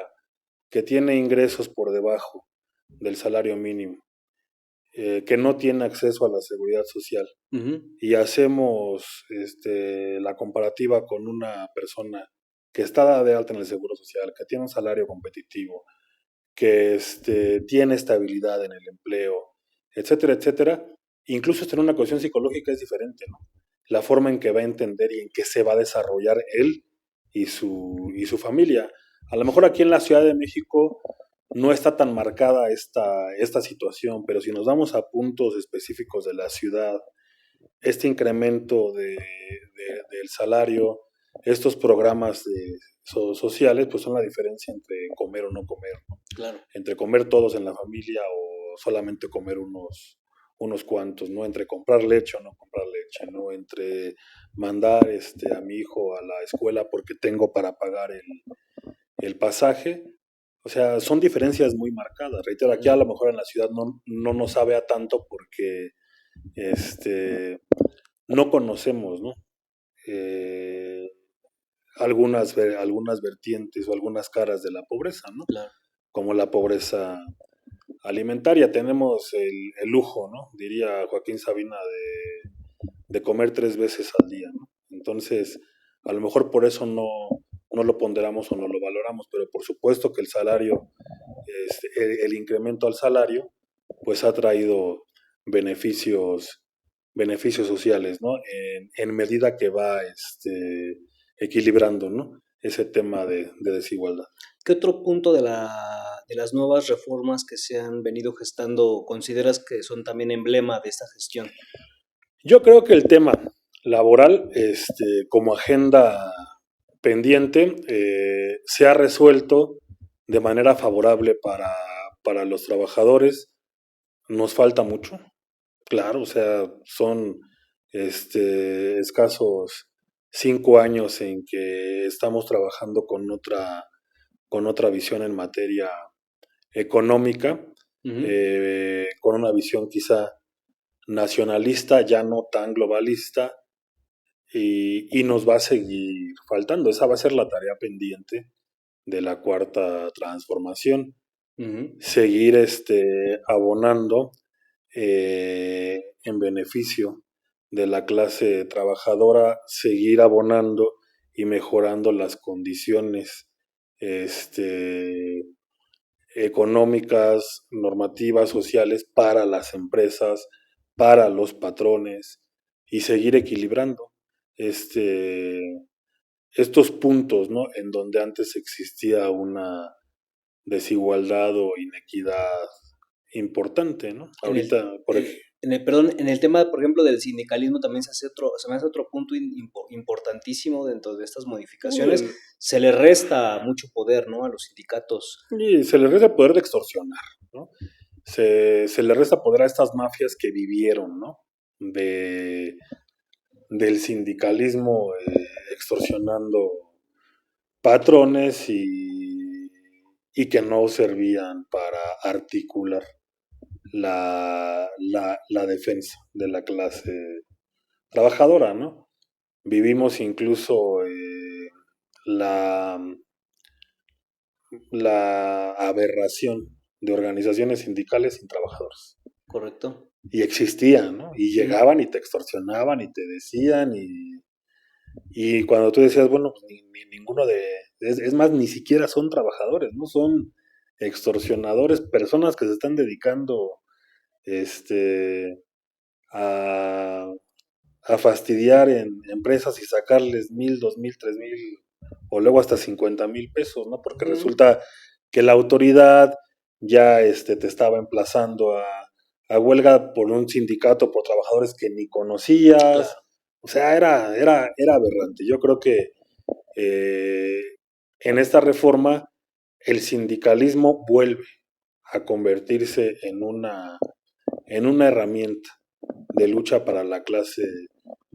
que tiene ingresos por debajo del salario mínimo, que no tiene acceso a la seguridad social, y hacemos la comparativa con una persona que está de alta en el seguro social, que tiene un salario competitivo, que tiene estabilidad en el empleo, etcétera, etcétera, incluso en una cuestión psicológica es diferente, ¿no? La forma en que va a entender y en que se va a desarrollar él y su familia. A lo mejor aquí en la Ciudad de México no está tan marcada esta situación, pero si nos damos a puntos específicos de la ciudad, este incremento del salario, estos programas sociales, pues son la diferencia entre comer o no comer, ¿no? Claro. Entre comer todos en la familia o solamente comer unos cuantos, ¿no? Entre comprar leche o no comprar leche, ¿no? Entre mandar a mi hijo a la escuela porque tengo para pagar el pasaje. O sea, son diferencias muy marcadas. Reitero, aquí a lo mejor en la ciudad no nos sabe a tanto porque no conocemos, ¿no? Eh, algunas vertientes o algunas caras de la pobreza, ¿no? Claro. Como la pobreza alimentaria. Tenemos el lujo, ¿no? Diría Joaquín Sabina, de comer 3 veces al día, ¿no? Entonces, a lo mejor por eso no lo ponderamos o no lo valoramos, pero por supuesto que el salario, el incremento al salario, pues ha traído beneficios sociales, ¿no? En medida que va equilibrando, ¿no? Ese tema de desigualdad. ¿Qué otro punto de las nuevas reformas que se han venido gestando consideras que son también emblema de esta gestión? Yo creo que el tema laboral, como agenda pendiente, se ha resuelto de manera favorable para los trabajadores. Nos falta mucho, claro, o sea, son escasos 5 años en que estamos trabajando con otra visión en materia económica, con una visión quizá nacionalista, ya no tan globalista, y nos va a seguir faltando. Esa va a ser la tarea pendiente de la cuarta transformación. Seguir abonando en beneficio de la clase trabajadora, seguir abonando y mejorando las condiciones económicas, normativas, sociales para las empresas, para los patrones, y seguir equilibrando estos puntos, ¿no? En donde antes existía una desigualdad o inequidad importante, ¿no? Ahorita, por ejemplo. Perdón, en el tema, por ejemplo, del sindicalismo también se me hace otro punto importantísimo dentro de estas modificaciones. Se le resta mucho poder, ¿no? A los sindicatos. Y se le resta poder de extorsionar, ¿no? Se le resta poder a estas mafias que vivieron, ¿no? Del sindicalismo, extorsionando patrones y que no servían para articular la defensa de la clase trabajadora, ¿no? Vivimos incluso la aberración de organizaciones sindicales sin trabajadores. Correcto. Y existían, ¿no? Y llegaban y te extorsionaban y te decían, y cuando tú decías, bueno, pues ninguno es más, ni siquiera son trabajadores, ¿no? Son extorsionadores, personas que se están dedicando a, a fastidiar en empresas y sacarles 1,000, 2,000, 3,000 o luego hasta 50,000 pesos, ¿no? Porque resulta que la autoridad ya te estaba emplazando a huelga por un sindicato, por trabajadores que ni conocías. Claro. O sea, era aberrante. Yo creo que en esta reforma el sindicalismo vuelve a convertirse en una herramienta de lucha para la clase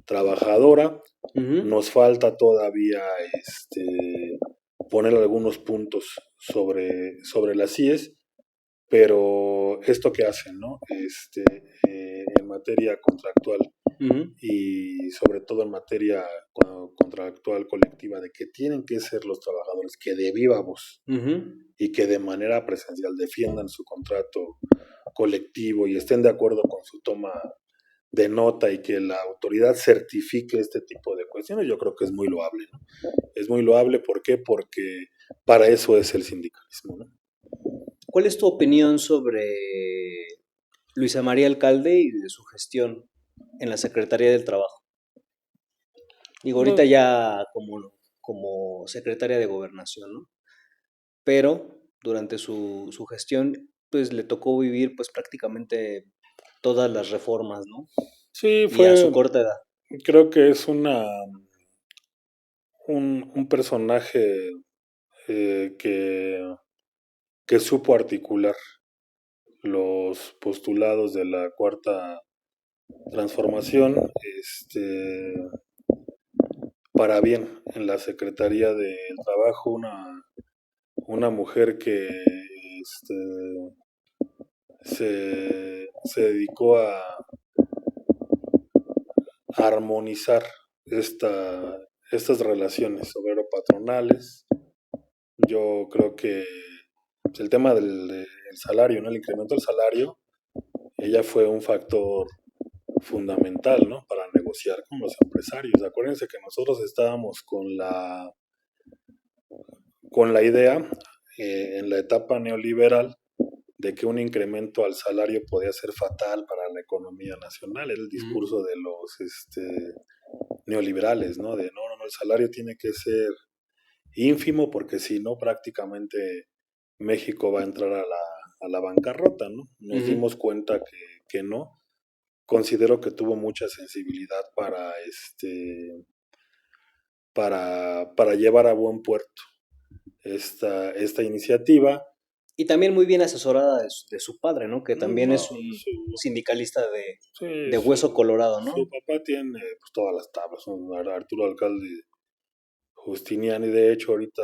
trabajadora. Ujú. Nos falta todavía poner algunos puntos sobre las IES, pero esto que hacen, ¿no? En materia contractual Ujú. y sobre todo en materia contractual colectiva, de que tienen que ser los trabajadores que de viva voz Ujú. y que de manera presencial defiendan su contrato colectivo y estén de acuerdo con su toma de nota y que la autoridad certifique este tipo de cuestiones, yo creo que es muy loable, ¿no? Es muy loable, ¿por qué? Porque para eso es el sindicalismo, ¿no? ¿Cuál es tu opinión sobre Luisa María Alcalde y de su gestión en la Secretaría del Trabajo? Digo, ahorita No, ya como secretaria de Gobernación, ¿no? Pero durante su gestión, pues le tocó vivir pues prácticamente todas las reformas, ¿no? sí, Y a su corta edad. creo que es un personaje que supo articular los postulados de la cuarta transformación, para bien en la Secretaría del Trabajo, una mujer que se dedicó a armonizar estas relaciones obrero-patronales. Yo creo que pues, el tema del salario, ¿no? El incremento del salario, ella fue un factor fundamental, ¿no? Para negociar con los empresarios. Acuérdense que nosotros estábamos con la idea en la etapa neoliberal de que un incremento al salario podía ser fatal para la economía nacional. Era el Ujú. discurso de los neoliberales, ¿no? De no, el salario tiene que ser ínfimo porque si no prácticamente México va a entrar a la bancarrota, ¿no? Nos Ujú. dimos cuenta que no. Considero que tuvo mucha sensibilidad para llevar a buen puerto esta iniciativa. Y también muy bien asesorada de su padre, ¿no? Que también No, es un su, sindicalista sí, de hueso colorado, su ¿no? papá tiene pues, todas las tablas, ¿no? Arturo Alcalde Justiniani, de hecho ahorita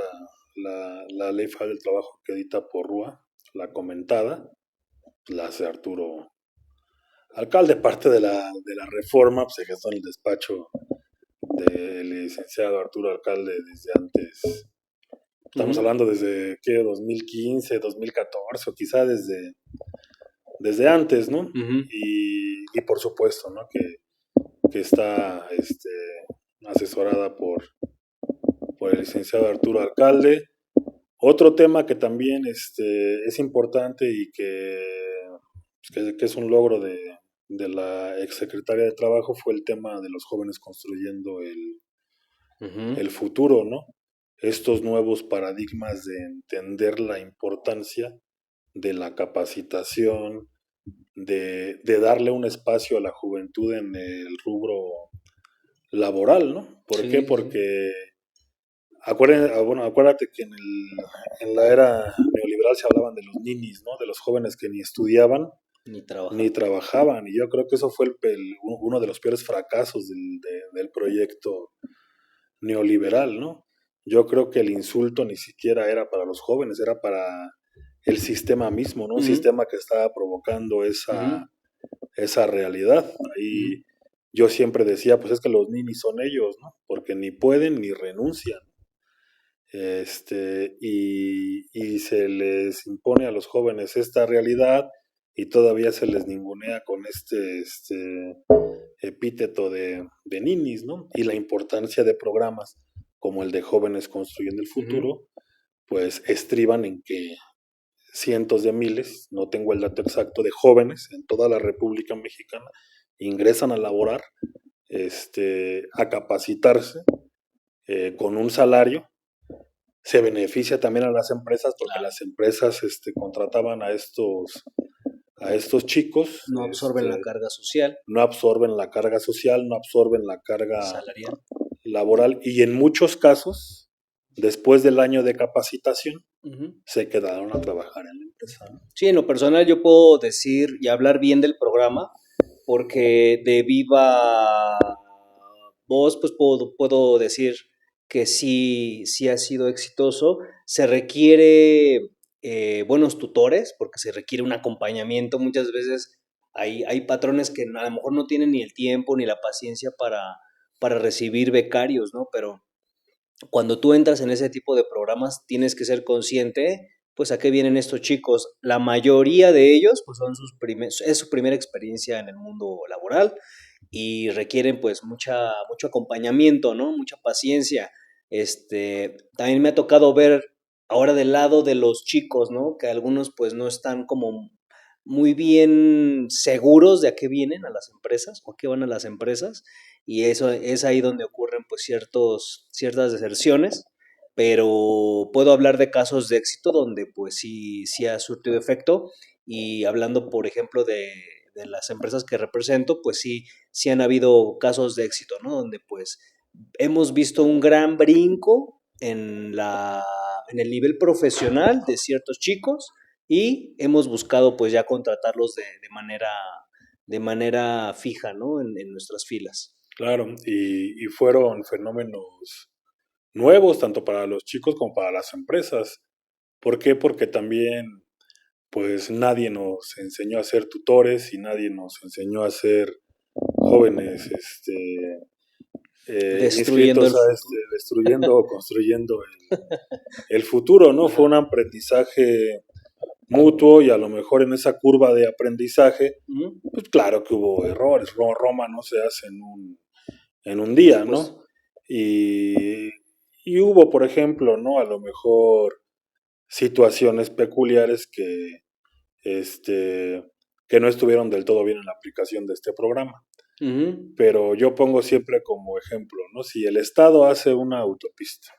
la ley federal del trabajo que edita Porrúa, la comentada, la hace Arturo Alcalde, parte de la reforma, pues se gestó en el despacho del licenciado Arturo Alcalde desde antes. Estamos Ujú. hablando desde, ¿qué? 2015, 2014, o quizá desde antes, ¿no? Ujú. Y por supuesto, ¿no? Que está asesorada por el licenciado Arturo Alcalde. Otro tema que también es importante y que es un logro de la exsecretaria de Trabajo fue el tema de los jóvenes construyendo Ujú. el futuro, ¿no? Estos nuevos paradigmas de entender la importancia de la capacitación, de darle un espacio a la juventud en el rubro laboral, ¿no? ¿Por qué? Sí, sí, sí. Porque acuérdate que en la era neoliberal se hablaban de los ninis, ¿no? De los jóvenes que ni estudiaban Ni ni trabajar. trabajaban. Y yo creo que eso fue uno de los peores fracasos del proyecto neoliberal, ¿no? Yo creo que el insulto ni siquiera era para los jóvenes, era para el sistema mismo, ¿no? Un Ujú. sistema que estaba provocando Ujú. esa realidad. Ujú. Ahí yo siempre decía, pues es que los ninis son ellos, ¿no? Porque ni pueden ni renuncian. Y se les impone a los jóvenes esta realidad y todavía se les ningunea con este epíteto de ninis, ¿no? Y la importancia de programas como el de Jóvenes Construyendo el Ujú. Futuro, pues estriban en que cientos de miles, no tengo el dato exacto, de jóvenes en toda la República Mexicana ingresan a laborar, a capacitarse con un salario. Se beneficia también a las empresas porque Claro. las empresas contrataban a estos chicos, No absorben la carga social, no absorben la carga social, no absorben la carga salarial. laboral y en muchos casos, después del año de capacitación, Ujú. se quedaron a trabajar en la empresa, ¿no? Sí, en lo personal yo puedo decir y hablar bien del programa porque de viva voz, pues puedo decir que sí ha sido exitoso. Se requiere buenos tutores, porque se requiere un acompañamiento. Muchas veces hay patrones que a lo mejor no tienen ni el tiempo ni la paciencia para recibir becarios, ¿no? Pero cuando tú entras en ese tipo de programas, tienes que ser consciente, pues a qué vienen estos chicos. La mayoría de ellos, pues es su primera experiencia en el mundo laboral y requieren pues mucho acompañamiento, ¿no? Mucha paciencia. También me ha tocado ver ahora del lado de los chicos, ¿no? Que algunos pues no están como muy bien seguros de a qué vienen a las empresas o a qué van a las empresas, y eso es ahí donde ocurren pues ciertas deserciones, pero puedo hablar de casos de éxito donde pues sí ha surtido efecto. Y hablando por ejemplo de las empresas que represento, pues sí han habido casos de éxito, ¿no? Donde pues hemos visto un gran brinco en el nivel profesional de ciertos chicos, y hemos buscado pues ya contratarlos de manera fija, ¿no? En nuestras filas. Claro, y fueron fenómenos nuevos tanto para los chicos como para las empresas. ¿Por qué? Porque también pues nadie nos enseñó a ser tutores y nadie nos enseñó a ser jóvenes Destruyendo inscritos el a futuro. destruyendo o construyendo el futuro, ¿no? Fue Ajá. un aprendizaje mutuo y a lo mejor en esa curva de aprendizaje, Ujú. pues claro que hubo errores. Roma no se hace en un Por día, supuesto. ¿no? Y, y hubo, por ejemplo, ¿no? A lo mejor situaciones peculiares este, que no estuvieron del todo bien en la aplicación de este programa. Ujú. Pero yo pongo siempre como ejemplo, ¿no? Si el Estado hace una autopista,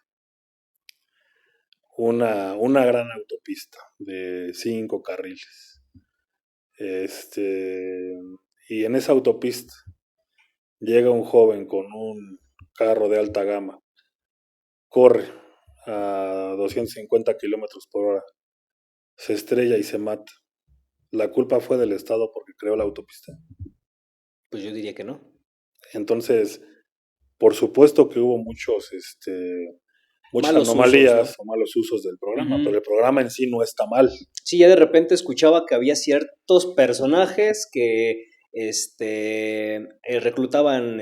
una gran autopista de 5 carriles, este, y en esa autopista llega un joven con un carro de alta gama, corre a 250 kilómetros por hora, se estrella y se mata. La culpa fue del Estado porque creó la autopista. Pues yo diría que no. Entonces, por supuesto que hubo muchas Malos usos, ¿no? anomalías o malos usos del programa, pero Ujú. el programa en sí no está mal. Sí, ya de repente escuchaba que había ciertos personajes que reclutaban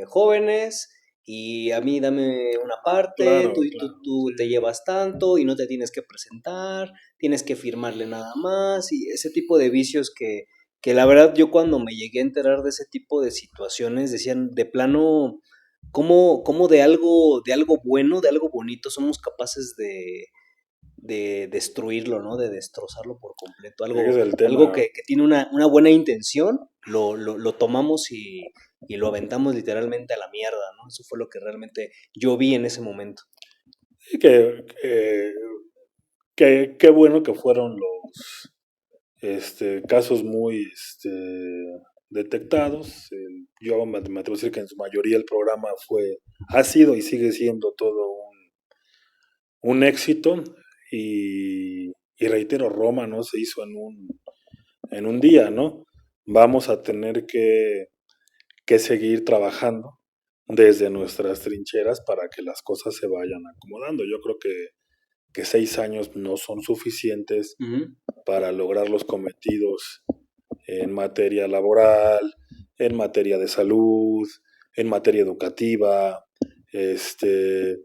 jóvenes, y a mí dame una parte, Claro, claro. tú te llevas tanto y no te tienes que presentar, tienes que firmarle nada más, y ese tipo de vicios que la verdad yo cuando me llegué a enterar de ese tipo de situaciones decían de plano, ¿cómo de algo bueno, de algo bonito somos capaces de destruirlo, ¿no? De destrozarlo por completo. Ese es el Algo tema. que tiene una buena intención, lo tomamos y lo aventamos literalmente a la mierda, ¿no? Eso fue lo que realmente yo vi en ese momento. Y qué bueno que fueron los casos muy detectados. Yo me atrevo a decir que en su mayoría el programa ha sido y sigue siendo todo un éxito. Y reitero, Roma no se hizo en un día, ¿no? Vamos a tener que seguir trabajando desde nuestras trincheras para que las cosas se vayan acomodando. Yo creo que 6 años no son suficientes Ujú. para lograr los cometidos en materia laboral, en materia de salud, en materia educativa. 6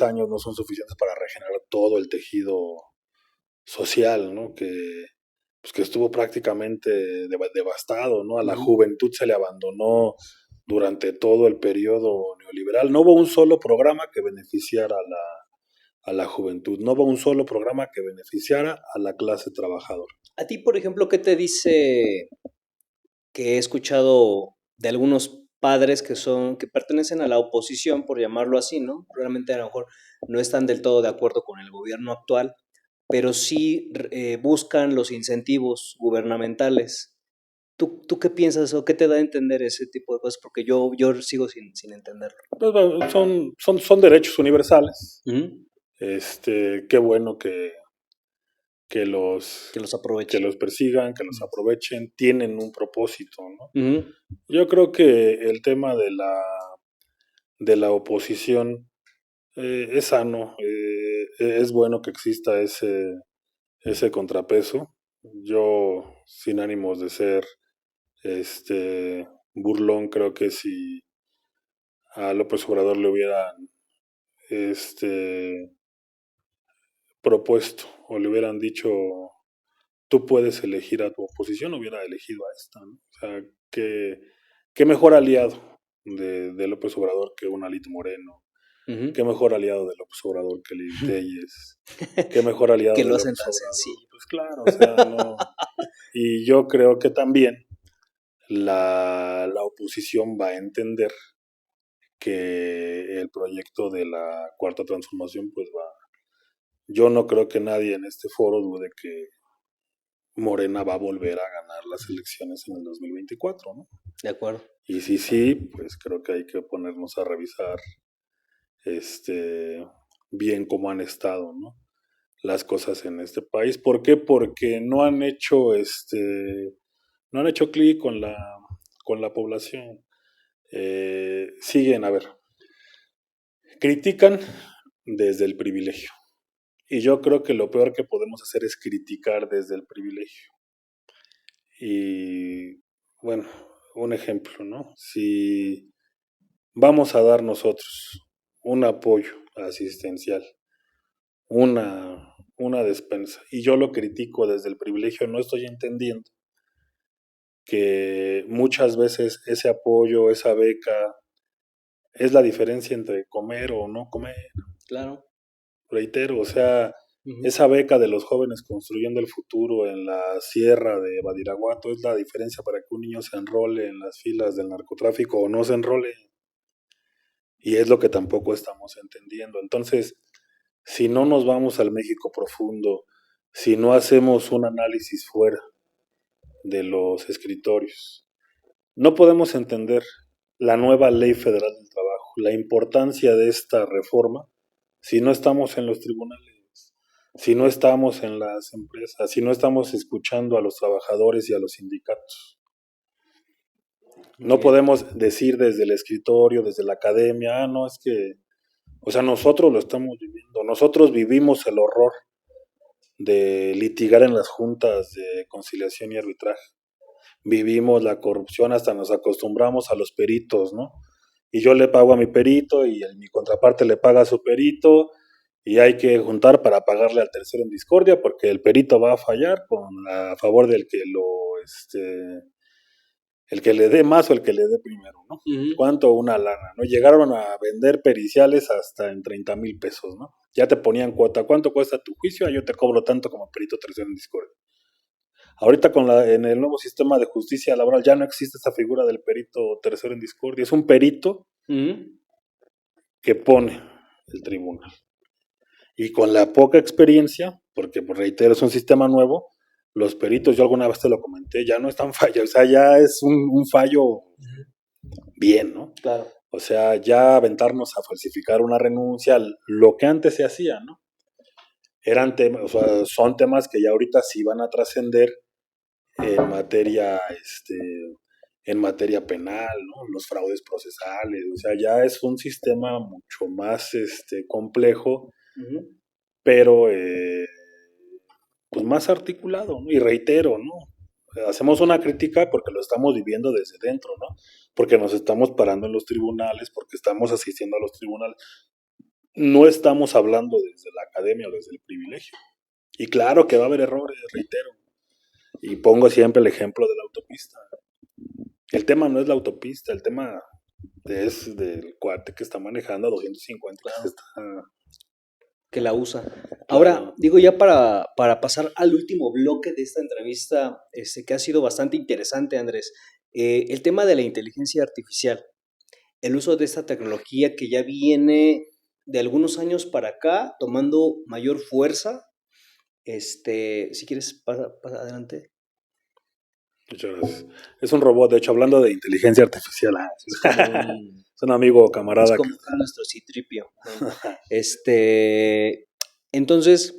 años no son suficientes para regenerar todo el tejido social, ¿no? Pues que estuvo prácticamente devastado, ¿no? A la Ujú. juventud se le abandonó durante todo el periodo neoliberal. No hubo un solo programa que beneficiara a la juventud, no hubo un solo programa que beneficiara a la clase trabajadora. A ti, por ejemplo, ¿qué te dice que he escuchado de algunos padres que pertenecen a la oposición, por llamarlo así, ¿no? Realmente a lo mejor no están del todo de acuerdo con el gobierno actual, pero sí buscan los incentivos gubernamentales. ¿Tú qué piensas o qué te da a entender ese tipo de cosas? Porque yo sigo sin entenderlo. Pues, bueno, son derechos universales. Ujú. Qué bueno que los Que los aprovechen. que los persigan, que los aprovechen, tienen un propósito, ¿no? Ujú. Yo creo que el tema de la oposición es sano, es bueno que exista ese contrapeso. Yo, sin ánimos de ser burlón, creo que si a López Obrador le hubieran este, propuesto o le hubieran dicho tú puedes elegir a tu oposición, hubiera elegido a esta, ¿no? O sea, qué mejor aliado de López Obrador que un Alito Moreno, Ujú. qué mejor aliado de López Obrador que Lili Telles, qué mejor aliado Que de lo hacen López tan Obrador. sencillo. Pues claro, o sea, no. Y yo creo que también la oposición va a entender que el proyecto de la cuarta transformación, pues va. Yo no creo que nadie en este foro dude que Morena va a volver a ganar las elecciones en el 2024, ¿no? De acuerdo. Y si sí, pues creo que hay que ponernos a revisar bien cómo han estado, ¿no? Las cosas en este país. ¿Por qué? Porque no han hecho clic con la población. Siguen, a ver, critican desde el privilegio. Y yo creo que lo peor que podemos hacer es criticar desde el privilegio. Y bueno, un ejemplo, ¿no? Si vamos a dar nosotros un apoyo asistencial, una despensa, y yo lo critico desde el privilegio, no estoy entendiendo que muchas veces ese apoyo, esa beca, es la diferencia entre comer o no comer. Claro. Reitero, o sea, Ujú. esa beca de los jóvenes construyendo el futuro en la sierra de Badiraguato es la diferencia para que un niño se enrole en las filas del narcotráfico o no se enrole. Y es lo que tampoco estamos entendiendo. Entonces, si no nos vamos al México profundo, si no hacemos un análisis fuera de los escritorios, no podemos entender la nueva ley federal del trabajo, la importancia de esta reforma, si no estamos en los tribunales, si no estamos en las empresas, si no estamos escuchando a los trabajadores y a los sindicatos. Muy No bien. podemos decir desde el escritorio, desde la academia, no, es que, o sea, nosotros lo estamos viviendo, nosotros vivimos el horror de litigar en las juntas de conciliación y arbitraje. Vivimos la corrupción, hasta nos acostumbramos a los peritos, ¿no? Y yo le pago a mi perito y mi contraparte le paga a su perito y hay que juntar para pagarle al tercero en discordia porque el perito va a fallar a favor del que el que le dé más o el que le dé primero, ¿no? Ujú. ¿Cuánto? Una lana, ¿no? Llegaron a vender periciales hasta en 30,000 pesos, ¿no? Ya te ponían cuota. ¿Cuánto cuesta tu juicio? Yo te cobro tanto como perito tercero en discordia. Ahorita en el nuevo sistema de justicia laboral ya no existe esa figura del perito tercero en discordia. Es un perito Ujú. que pone el tribunal. Y con la poca experiencia, porque pues, reitero, es un sistema nuevo, los peritos, yo alguna vez te lo comenté, ya no están fallos, o sea, ya es un fallo bien, ¿no? Claro. O sea, ya aventarnos a falsificar una renuncia, lo que antes se hacía, ¿no? Eran temas, o sea, son temas que ya ahorita sí van a trascender en materia, en materia penal, ¿no? Los fraudes procesales, o sea, ya es un sistema mucho más, complejo, Ujú. pero pues más articulado, ¿no? Y reitero, ¿no? Hacemos una crítica porque lo estamos viviendo desde dentro, ¿no? Porque nos estamos parando en los tribunales, porque estamos asistiendo a los tribunales. No estamos hablando desde la academia o desde el privilegio. Y claro que va a haber errores, reitero. Y pongo siempre el ejemplo de la autopista. El tema no es la autopista, el tema es del cuate que está manejando a 250, que se Claro. está. Que la usa. Ahora, Claro. digo ya para pasar al último bloque de esta entrevista, que ha sido bastante interesante, Andrés, el tema de la inteligencia artificial, el uso de esta tecnología que ya viene de algunos años para acá, tomando mayor fuerza. Si quieres, pasa adelante. Muchas gracias. Es un robot, de hecho, hablando de inteligencia artificial. Es como un, Es un amigo es camarada que como está. nuestro citripio, ¿no? Entonces,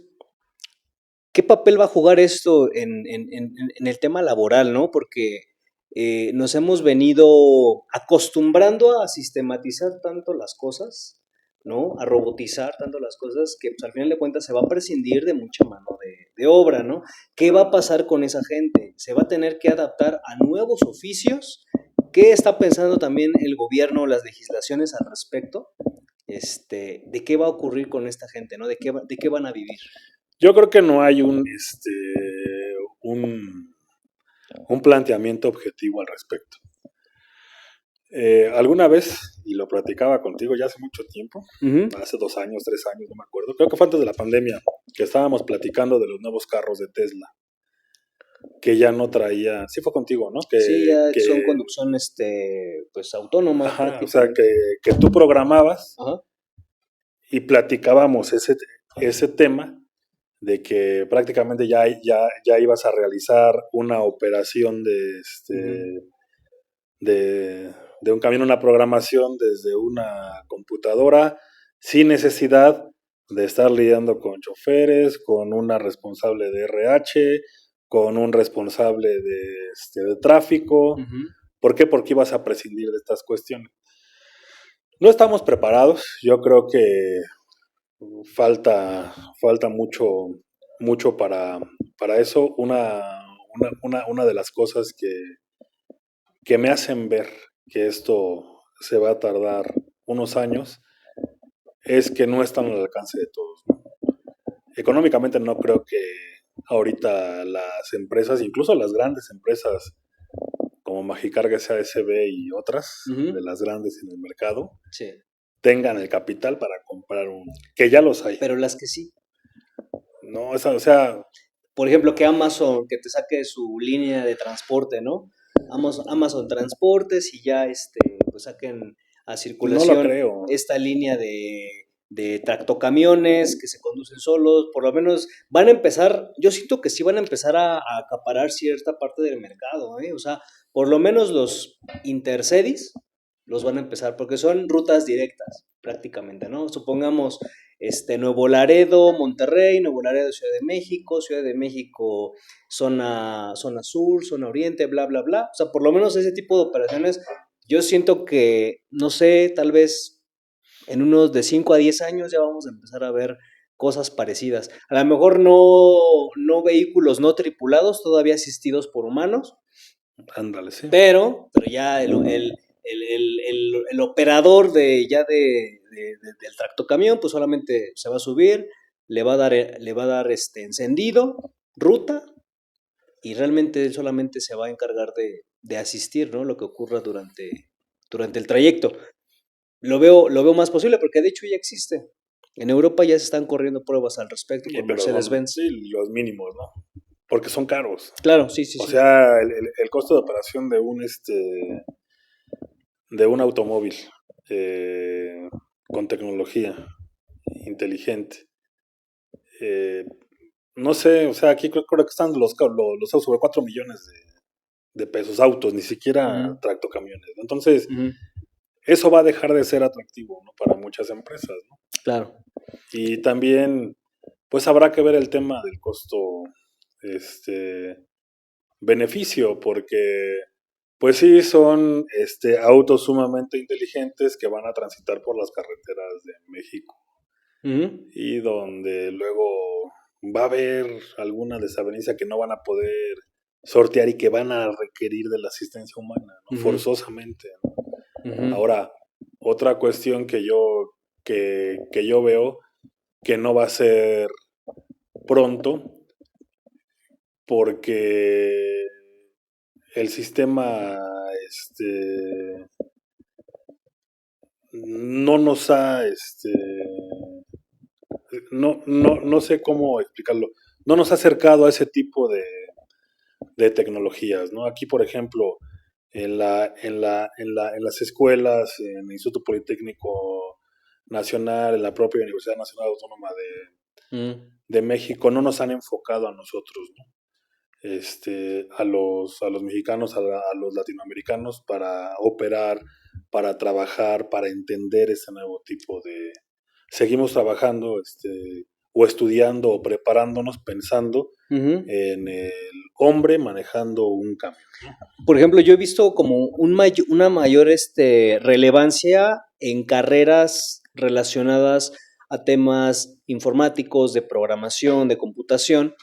¿qué papel va a jugar esto en el tema laboral, ¿no? Porque nos hemos venido acostumbrando a sistematizar tanto las cosas, ¿no? A robotizar tanto las cosas que pues, al final de cuentas se va a prescindir de mucha mano de obra, ¿no? ¿Qué va a pasar con esa gente? ¿Se va a tener que adaptar a nuevos oficios? ¿Qué está pensando también el gobierno, las legislaciones al respecto? De qué va a ocurrir con esta gente, ¿no? De qué van a vivir. Yo creo que no hay un, un planteamiento objetivo al respecto. Alguna vez, y lo platicaba contigo ya hace mucho tiempo, hace 2 años, 3 años, no me acuerdo, creo que fue antes de la pandemia, que estábamos platicando de los nuevos carros de Tesla, que ya no traía, sí fue contigo, ¿no? Sí, ya son conducción pues autónoma Ajá, o sea, prácticamente. que tú programabas Ajá. y platicábamos ese tema de que prácticamente ya ibas a realizar una operación Uh-huh. de un camión, una programación desde una computadora sin necesidad de estar lidiando con choferes, con una responsable de RH, con un responsable de tráfico. Uh-huh. ¿Por qué? Porque ibas a prescindir de estas cuestiones. No estamos preparados, yo creo que falta mucho para eso. Una de las cosas que me hacen ver que esto se va a tardar unos años es que no están al alcance de todos. Económicamente no creo que ahorita las empresas, incluso las grandes empresas como Magicarga, SASB y otras Uh-huh. de las grandes en el mercado, Sí. tengan el capital para comprar que ya los hay. Pero las que sí. No, o sea, Por ejemplo, que Amazon, que te saque su línea de transporte, ¿no? Amazon Transportes y ya pues saquen a no lo circulación creo. esta línea de tractocamiones que se conducen solos, por lo menos van a empezar, yo siento que sí van a empezar a acaparar cierta parte del mercado, ¿eh? O sea, por lo menos los intercedis los van a empezar, porque son rutas directas prácticamente, ¿no? Supongamos Nuevo Laredo, Monterrey, Nuevo Laredo, Ciudad de México, zona sur, zona oriente, bla, bla, bla. O sea, por lo menos ese tipo de operaciones, yo siento que, no sé, tal vez en unos de 5 a 10 años ya vamos a empezar a ver cosas parecidas. A lo mejor no vehículos no tripulados, todavía asistidos por humanos, Ándale, sí. pero ya el operador del tractocamión, pues solamente se va a subir, le va a dar encendido, ruta, y realmente él solamente se va a encargar de asistir, ¿no? Lo que ocurra durante el trayecto. Lo veo más posible porque de hecho ya existe. En Europa ya se están corriendo pruebas al respecto Sí, con pero Mercedes-Benz. sí, los mínimos, ¿no? Porque son caros. Claro, sí, sí, O sí. sea, el costo de operación de un automóvil con tecnología inteligente. eh, no sé, o sea, aquí creo que están los autos sobre 4 millones de pesos autos, ni siquiera Ujú, tractocamiones, ¿no? Entonces, ujú, eso va a dejar de ser atractivo, ¿no? Para muchas empresas, ¿no? claro. Y también, pues habrá que ver el tema del costo, este, beneficio, porque, pues sí, son, autos sumamente inteligentes que van a transitar por las carreteras de México Ujú, y donde luego va a haber alguna desavenencia que no van a poder sortear y que van a requerir de la asistencia humana, ¿no? ujú, Forzosamente, ¿no? ujú. Ahora, otra cuestión que yo veo que no va a ser pronto porque el sistema no nos ha no sé cómo explicarlo, no nos ha acercado a ese tipo de tecnologías, ¿no? Aquí, por ejemplo, en las escuelas, en el Instituto Politécnico Nacional, en la propia Universidad Nacional Autónoma Mm, de México, no nos han enfocado a nosotros, ¿no? A los mexicanos, a los latinoamericanos para operar, para trabajar, para entender ese nuevo tipo de... Seguimos trabajando o estudiando o preparándonos pensando Ujú. en el hombre manejando un camión. Por ejemplo, yo he visto como una mayor relevancia en carreras relacionadas a temas informáticos, de programación, de computación,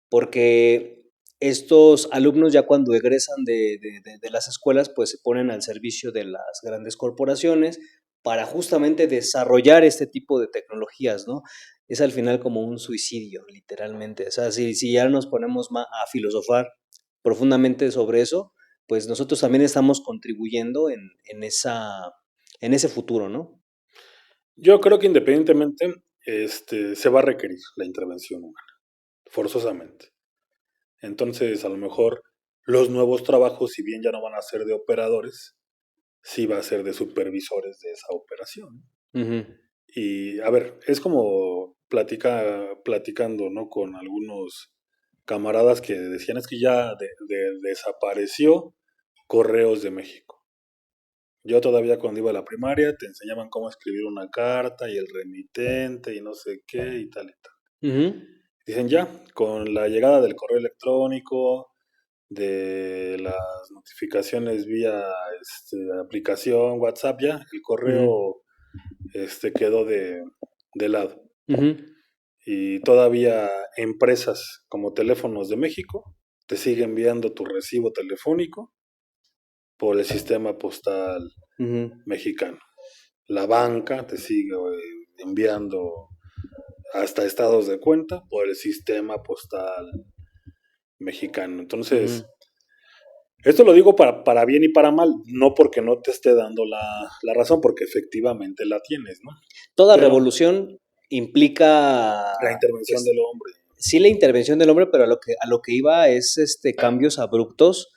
porque estos alumnos ya cuando egresan de las escuelas, pues se ponen al servicio de las grandes corporaciones para justamente desarrollar este tipo de tecnologías, ¿no? Es al final como un suicidio, literalmente. O sea, si ya nos ponemos a filosofar profundamente sobre eso, pues nosotros también estamos contribuyendo en ese futuro, ¿no? Yo creo que independientemente se va a requerir la intervención humana, forzosamente. Entonces, a lo mejor los nuevos trabajos, si bien ya no van a ser de operadores, sí va a ser de supervisores de esa operación. Ujú. Y a ver, es como platicando, ¿no? Con algunos camaradas que decían es que ya desapareció Correos de México. Yo todavía cuando iba a la primaria te enseñaban cómo escribir una carta y el remitente y no sé qué y tal y tal. Ujú. Dicen ya, con la llegada del correo electrónico, de las notificaciones vía aplicación, WhatsApp, ya, el Ujú. correo quedó de lado. Ujú. Y todavía empresas como Teléfonos de México te siguen enviando tu recibo telefónico por el sistema postal Ujú. mexicano. La banca te sigue enviando hasta estados de cuenta por el sistema postal mexicano. Ujú. Entonces, esto lo digo para bien y para mal, no porque no te esté dando la razón, porque efectivamente la tienes, ¿no? Toda Pero revolución implica, la intervención pues, del hombre. sí la intervención del hombre, pero a lo que iba es cambios abruptos,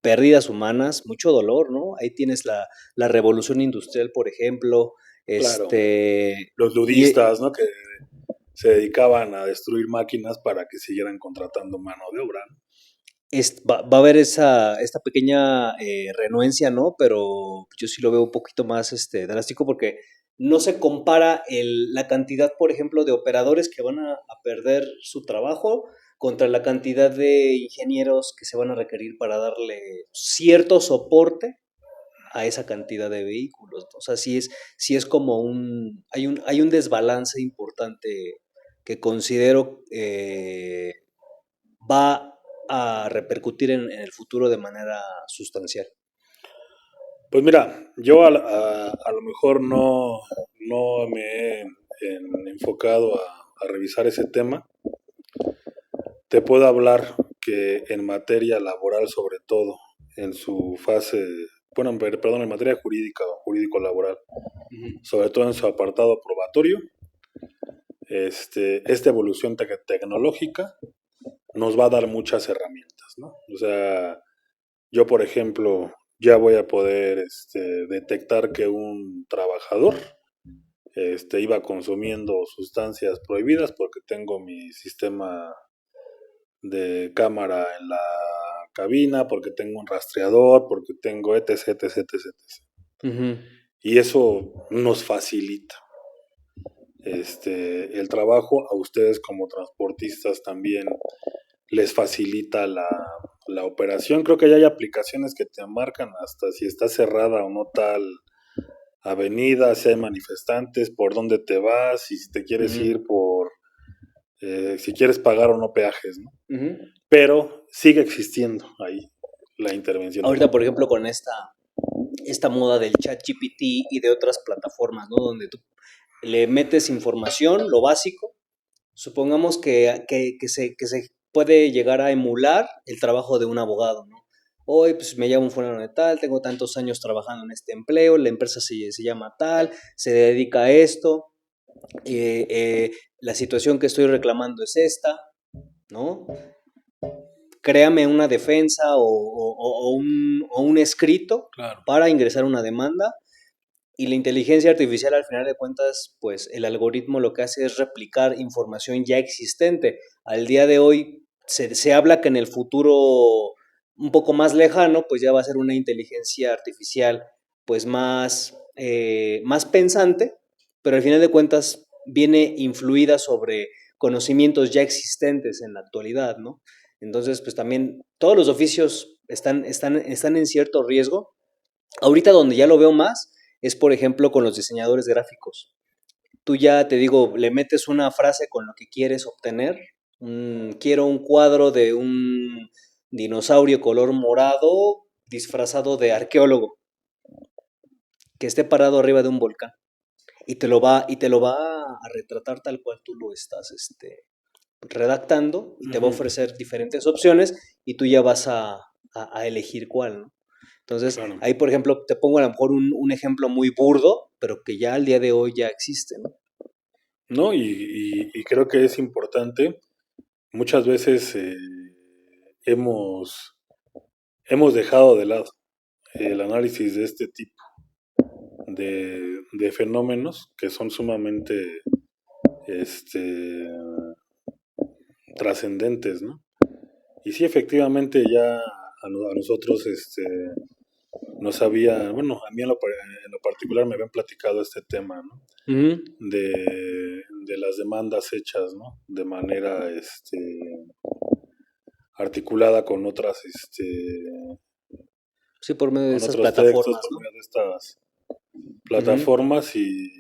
pérdidas humanas, mucho dolor, ¿no? Ahí tienes la revolución industrial, por ejemplo, Claro, este, los y ludistas, ¿no? Que se dedicaban a destruir máquinas para que siguieran contratando mano de obra, ¿no? va a haber esta pequeña renuencia, ¿no? Pero yo sí lo veo un poquito más drástico porque no se compara la cantidad, por ejemplo, de operadores que van a perder su trabajo contra la cantidad de ingenieros que se van a requerir para darle cierto soporte a esa cantidad de vehículos, ¿no? O sea, sí es como hay un desbalance importante que considero va a repercutir en el futuro de manera sustancial. Pues mira, yo a lo mejor no me he enfocado a revisar ese tema. Te puedo hablar que en materia laboral, sobre todo, en su fase, bueno, perdón, en materia jurídica o jurídico-laboral, Ujú. sobre todo en su apartado probatorio, esta evolución tecnológica nos va a dar muchas herramientas, ¿no? O sea, yo, por ejemplo, ya voy a poder detectar que un trabajador iba consumiendo sustancias prohibidas porque tengo mi sistema de cámara en la cabina, porque tengo un rastreador, porque tengo etc, etc, etc, etc. Ujú. Y eso nos facilita el trabajo. A ustedes como transportistas también les facilita la operación. Creo que ya hay aplicaciones que te marcan hasta si está cerrada o no tal avenida, si hay manifestantes, por dónde te vas, y si te quieres Ujú. ir si quieres pagar o no peajes, ¿no? Ujú. Pero sigue existiendo ahí la intervención del Ahorita, hombre. por ejemplo, con esta moda del chat GPT y de otras plataformas, ¿no? Donde tú le metes información, lo básico, supongamos que se puede llegar a emular el trabajo de un abogado, ¿no? Hoy, pues me llamo un fulano de tal, tengo tantos años trabajando en este empleo, la empresa se llama tal, se dedica a esto, la situación que estoy reclamando es esta, ¿no? Créame una defensa o un escrito Claro. para ingresar una demanda. Y la inteligencia artificial, al final de cuentas, pues el algoritmo lo que hace es replicar información ya existente. Al día de hoy se habla que en el futuro un poco más lejano, pues ya va a ser una inteligencia artificial pues más pensante, pero al final de cuentas viene influida sobre conocimientos ya existentes en la actualidad, ¿no? Entonces, pues también todos los oficios están en cierto riesgo. Ahorita donde ya lo veo más es, por ejemplo, con los diseñadores gráficos. Tú ya, te digo, le metes una frase con lo que quieres obtener. Quiero un cuadro de un dinosaurio color morado disfrazado de arqueólogo que esté parado arriba de un volcán y te lo va a retratar tal cual tú lo estás redactando y te va a Ujú, ofrecer diferentes opciones y tú ya vas a elegir cuál, ¿no? Entonces, claro. ahí, por ejemplo, te pongo a lo mejor un ejemplo muy burdo, pero que ya al día de hoy ya existe, ¿no? No, y creo que es importante. Muchas veces hemos dejado de lado el análisis de este tipo de fenómenos que son sumamente este, trascendentes, ¿no? Y sí, efectivamente, ya a nosotros nos había, bueno, a mí en lo particular me habían platicado este tema, ¿no? Ujú. De las demandas hechas, ¿no? De manera articulada con Sí, por medio de con esas otros textos, plataformas, por ¿no? medio de estas Ujú. plataformas y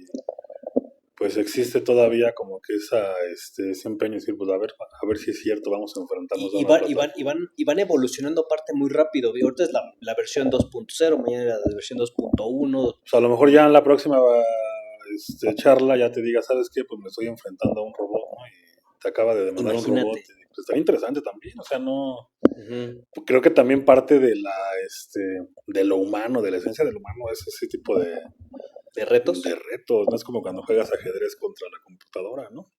pues existe todavía como que ese empeño de decir, pues a ver si es cierto, vamos a enfrentarnos a Y, y, una van, y, van, y, van, plataforma. y van evolucionando aparte muy rápido. Y ahorita es la versión 2.0, mañana es la versión 2.1. Pues a lo mejor ya en la próxima charla ya te diga, ¿sabes qué? Pues me estoy enfrentando a un robot, ¿no? Y te acaba de demandar un robot. Imagínate. Y, pues está interesante también, o sea, no... Ujú. Creo que también parte de lo humano, de la esencia del humano, es ese tipo ¿De de retos? retos, no es como cuando juegas ajedrez contra la computadora, ¿no?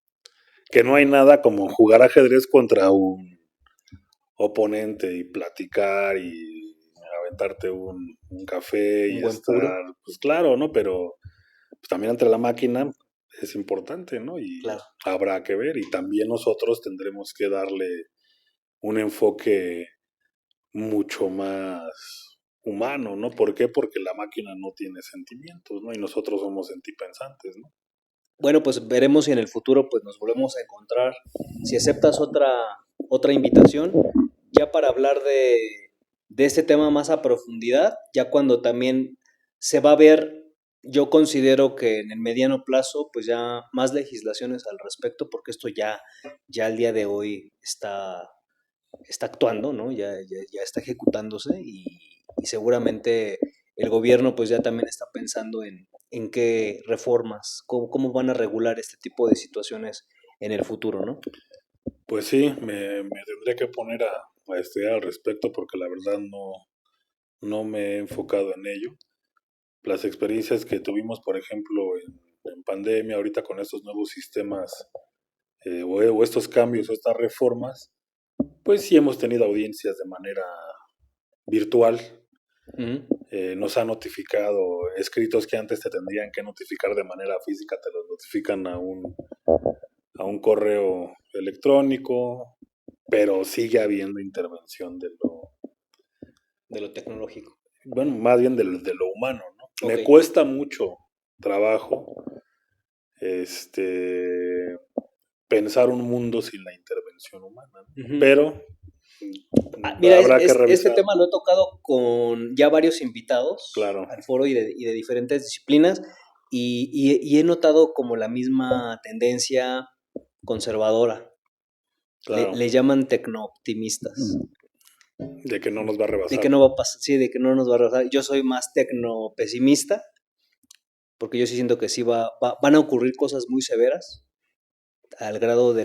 Que no hay nada como jugar ajedrez contra un oponente y platicar y aventarte un café Un y buen puro. estar, pues claro, ¿no? Pero pues, también entre la máquina es importante, ¿no? Y Claro. habrá que ver y también nosotros tendremos que darle un enfoque mucho más humano, ¿no? ¿Por qué? Porque la máquina no tiene sentimientos, ¿no? Y nosotros somos sentipensantes, ¿no? Bueno, pues veremos si en el futuro pues nos volvemos a encontrar. Si aceptas otra invitación, ya para hablar de este tema más a profundidad, ya cuando también se va a ver, yo considero que en el mediano plazo, pues ya más legislaciones al respecto, porque esto ya al día de hoy está actuando, ¿no? Ya está ejecutándose y seguramente el gobierno pues ya también está pensando en qué reformas, cómo van a regular este tipo de situaciones en el futuro, ¿no? Pues sí, me tendré que poner a estudiar al respecto porque la verdad no me he enfocado en ello. Las experiencias que tuvimos, por ejemplo, en pandemia, ahorita con estos nuevos sistemas o estos cambios o estas reformas, pues sí hemos tenido audiencias de manera virtual. Ujú. Nos ha notificado escritos que antes te tendrían que notificar de manera física, te los notifican a un correo electrónico, pero sigue habiendo intervención De lo tecnológico. bueno, más bien de lo humano, ¿no? Ok. Me cuesta mucho trabajo este, pensar un mundo sin la intervención humana, ¿no? Ujú. Pero Mira, habrá que este revisar, tema lo he tocado con ya varios invitados claro, al foro y de diferentes disciplinas y he notado como la misma tendencia conservadora. claro, Le llaman tecno-optimistas. de que no nos va a De rebasar. que no va a pasar, sí, de que no nos va a rebasar. Yo soy más tecno-pesimista, porque yo sí siento que sí van a ocurrir cosas muy severas al grado de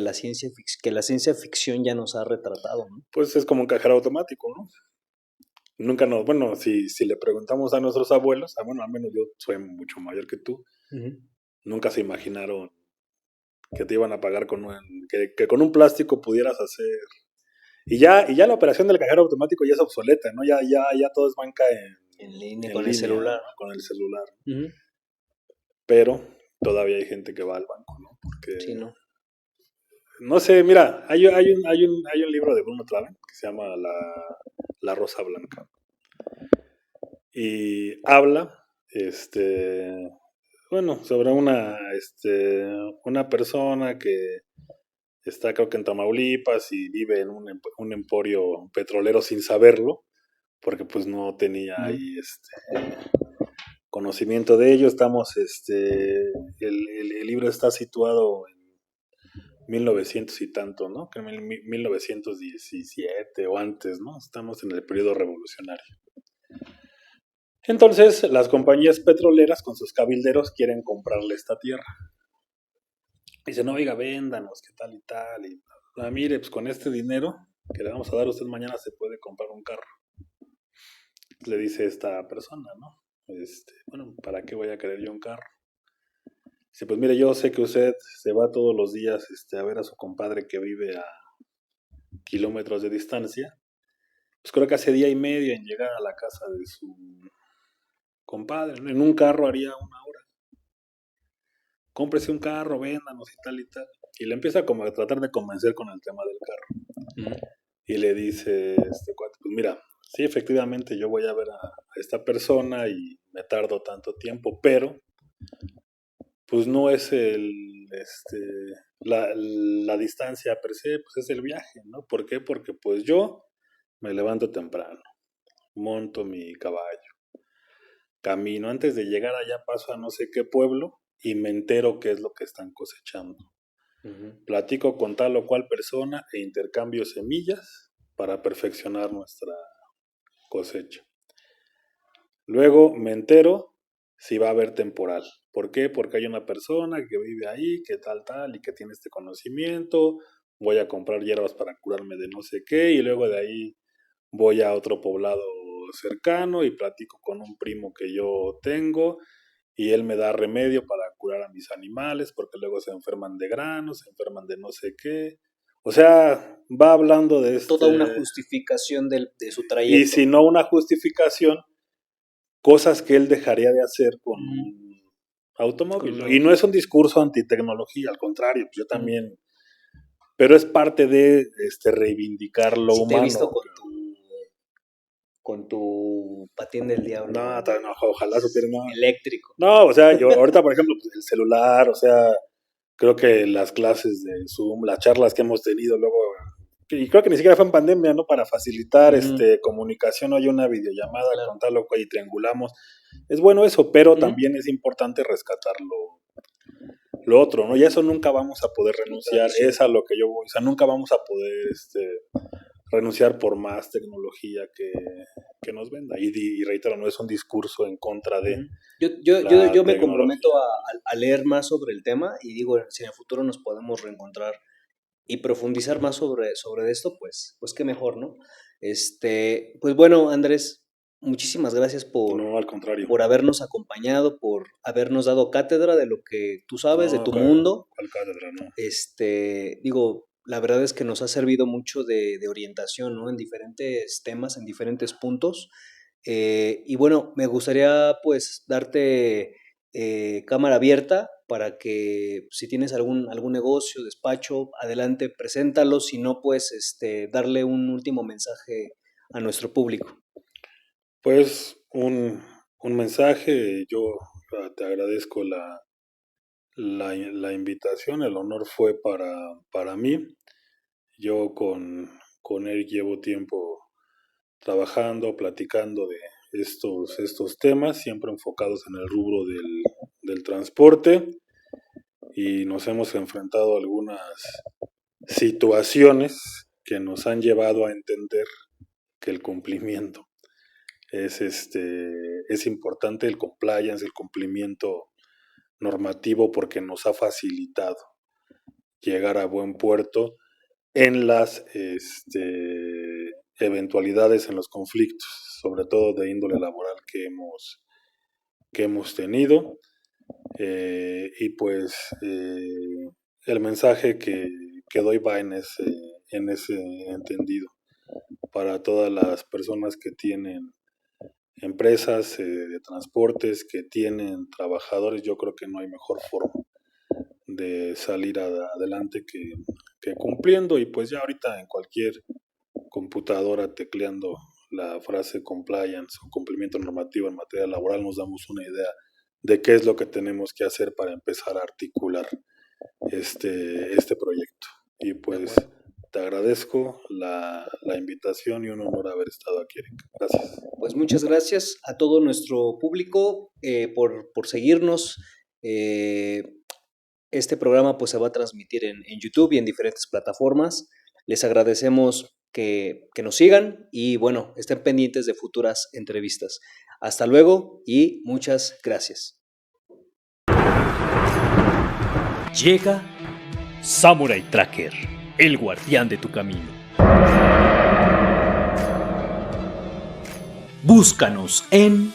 que la ciencia ficción ya nos ha retratado, ¿no? Pues es como un cajero automático, ¿no? Nunca nos, bueno, si le preguntamos a nuestros abuelos, bueno, al menos yo soy mucho mayor que tú, Ujú. nunca se imaginaron que te iban a pagar que con un plástico pudieras hacer. Y ya la operación del cajero automático ya es obsoleta, ¿no? Ya todo es banca En línea, en con el línea, celular. ¿no? Con el celular. Ujú. Pero todavía hay gente que va al banco, ¿no? Porque, Sí, ¿no? no sé, mira, hay un libro de Bruno Traven que se llama La Rosa Blanca. Y habla, bueno, sobre una persona que está creo que en Tamaulipas y vive en un emporio petrolero sin saberlo, porque pues no tenía Ujú. ahí conocimiento de ello. El libro está situado en 1900 y tanto, ¿no? Que en 1917 o antes, ¿no? Estamos en el periodo revolucionario. Entonces, las compañías petroleras con sus cabilderos quieren comprarle esta tierra. Dicen, oiga, véndanos, qué tal y tal. Y, mire, pues con este dinero que le vamos a dar a usted mañana se puede comprar un carro. Le dice esta persona, ¿no? Bueno, ¿para qué voy a querer yo un carro? Dice, pues mire, yo sé que usted se va todos los días a ver a su compadre que vive a kilómetros de distancia. Pues creo que hace día y medio en llegar a la casa de su compadre, ¿no? En un carro haría una hora. Cómprese un carro, véndanos y tal y tal. Y le empieza como a tratar de convencer con el tema del carro. Ujú. Y le dice este cuate, pues mira, sí, efectivamente yo voy a ver a esta persona y me tardo tanto tiempo, pero pues no es la distancia per se, pues es el viaje, ¿no? ¿Por qué? Porque pues yo me levanto temprano, monto mi caballo, camino, antes de llegar allá paso a no sé qué pueblo y me entero qué es lo que están cosechando. Ujú. Platico con tal o cual persona e intercambio semillas para perfeccionar nuestra cosecha. Luego me entero si va a haber temporal. ¿Por qué? Porque hay una persona que vive ahí, que tal, y que tiene este conocimiento. Voy a comprar hierbas para curarme de no sé qué, y luego de ahí voy a otro poblado cercano y platico con un primo que yo tengo, y él me da remedio para curar a mis animales, porque luego se enferman de granos, se enferman de no sé qué. O sea, va hablando de Toda una justificación de su y trayecto. si no una justificación, cosas que él dejaría de hacer con Ujú. un Con automóvil, un ¿no? Y no auto. es un discurso antitecnología, al contrario, pues yo Ujú. también, pero es parte de reivindicar lo Sí te he humano. visto con tu patín del diablo No, no, ojalá supiera, no. eléctrico. No, o sea, yo ahorita, por ejemplo, pues, el celular, o sea, creo que las clases de Zoom, las charlas que hemos tenido luego, y creo que ni siquiera fue en pandemia, ¿no? Para facilitar Ujú. comunicación, hay una videollamada con Claro. tal o cual y triangulamos. Es bueno eso, pero Ujú. también es importante rescatar lo otro, ¿no? Y eso nunca vamos a poder La renunciar, tradición. es a lo que yo voy, o sea, nunca vamos a poder renunciar por más tecnología que nos venda. Y reitero, no es un discurso en contra de Ujú. Yo la me comprometo tecnología. a leer más sobre el tema y digo, si en el futuro nos podemos reencontrar y profundizar más sobre esto, pues qué mejor, ¿no? Pues bueno, Andrés, muchísimas gracias No, al contrario. por habernos acompañado, por habernos dado cátedra de lo que tú sabes, de No, tu mundo. ¿cuál cátedra? No. Digo, la verdad es que nos ha servido mucho de orientación, ¿no? En diferentes temas, en diferentes puntos. Y bueno, me gustaría pues darte cámara abierta para que si tienes algún negocio, despacho, adelante, preséntalo. Si no, pues darle un último mensaje a nuestro público. Pues un mensaje, yo te agradezco la invitación, el honor fue para mí. Yo con él llevo tiempo trabajando, platicando de estos temas, siempre enfocados en el rubro del transporte, y nos hemos enfrentado a algunas situaciones que nos han llevado a entender que el cumplimiento es importante, el compliance, el cumplimiento normativo, porque nos ha facilitado llegar a buen puerto en las eventualidades, en los conflictos, sobre todo de índole laboral que hemos tenido. Y pues el mensaje que doy va en ese entendido para todas las personas que tienen empresas de transportes, que tienen trabajadores. Yo creo que no hay mejor forma de salir adelante que cumpliendo, y pues ya ahorita en cualquier computadora tecleando la frase compliance o cumplimiento normativo en materia laboral nos damos una idea de qué es lo que tenemos que hacer para empezar a articular este proyecto. Y pues te agradezco la invitación y un honor haber estado aquí, Erika. Gracias. Pues muchas gracias a todo nuestro público por seguirnos. Este programa pues se va a transmitir en YouTube y en diferentes plataformas. Les agradecemos que nos sigan y bueno, estén pendientes de futuras entrevistas. Hasta luego y muchas gracias. Llega Samurai Tracker, el guardián de tu camino. Búscanos en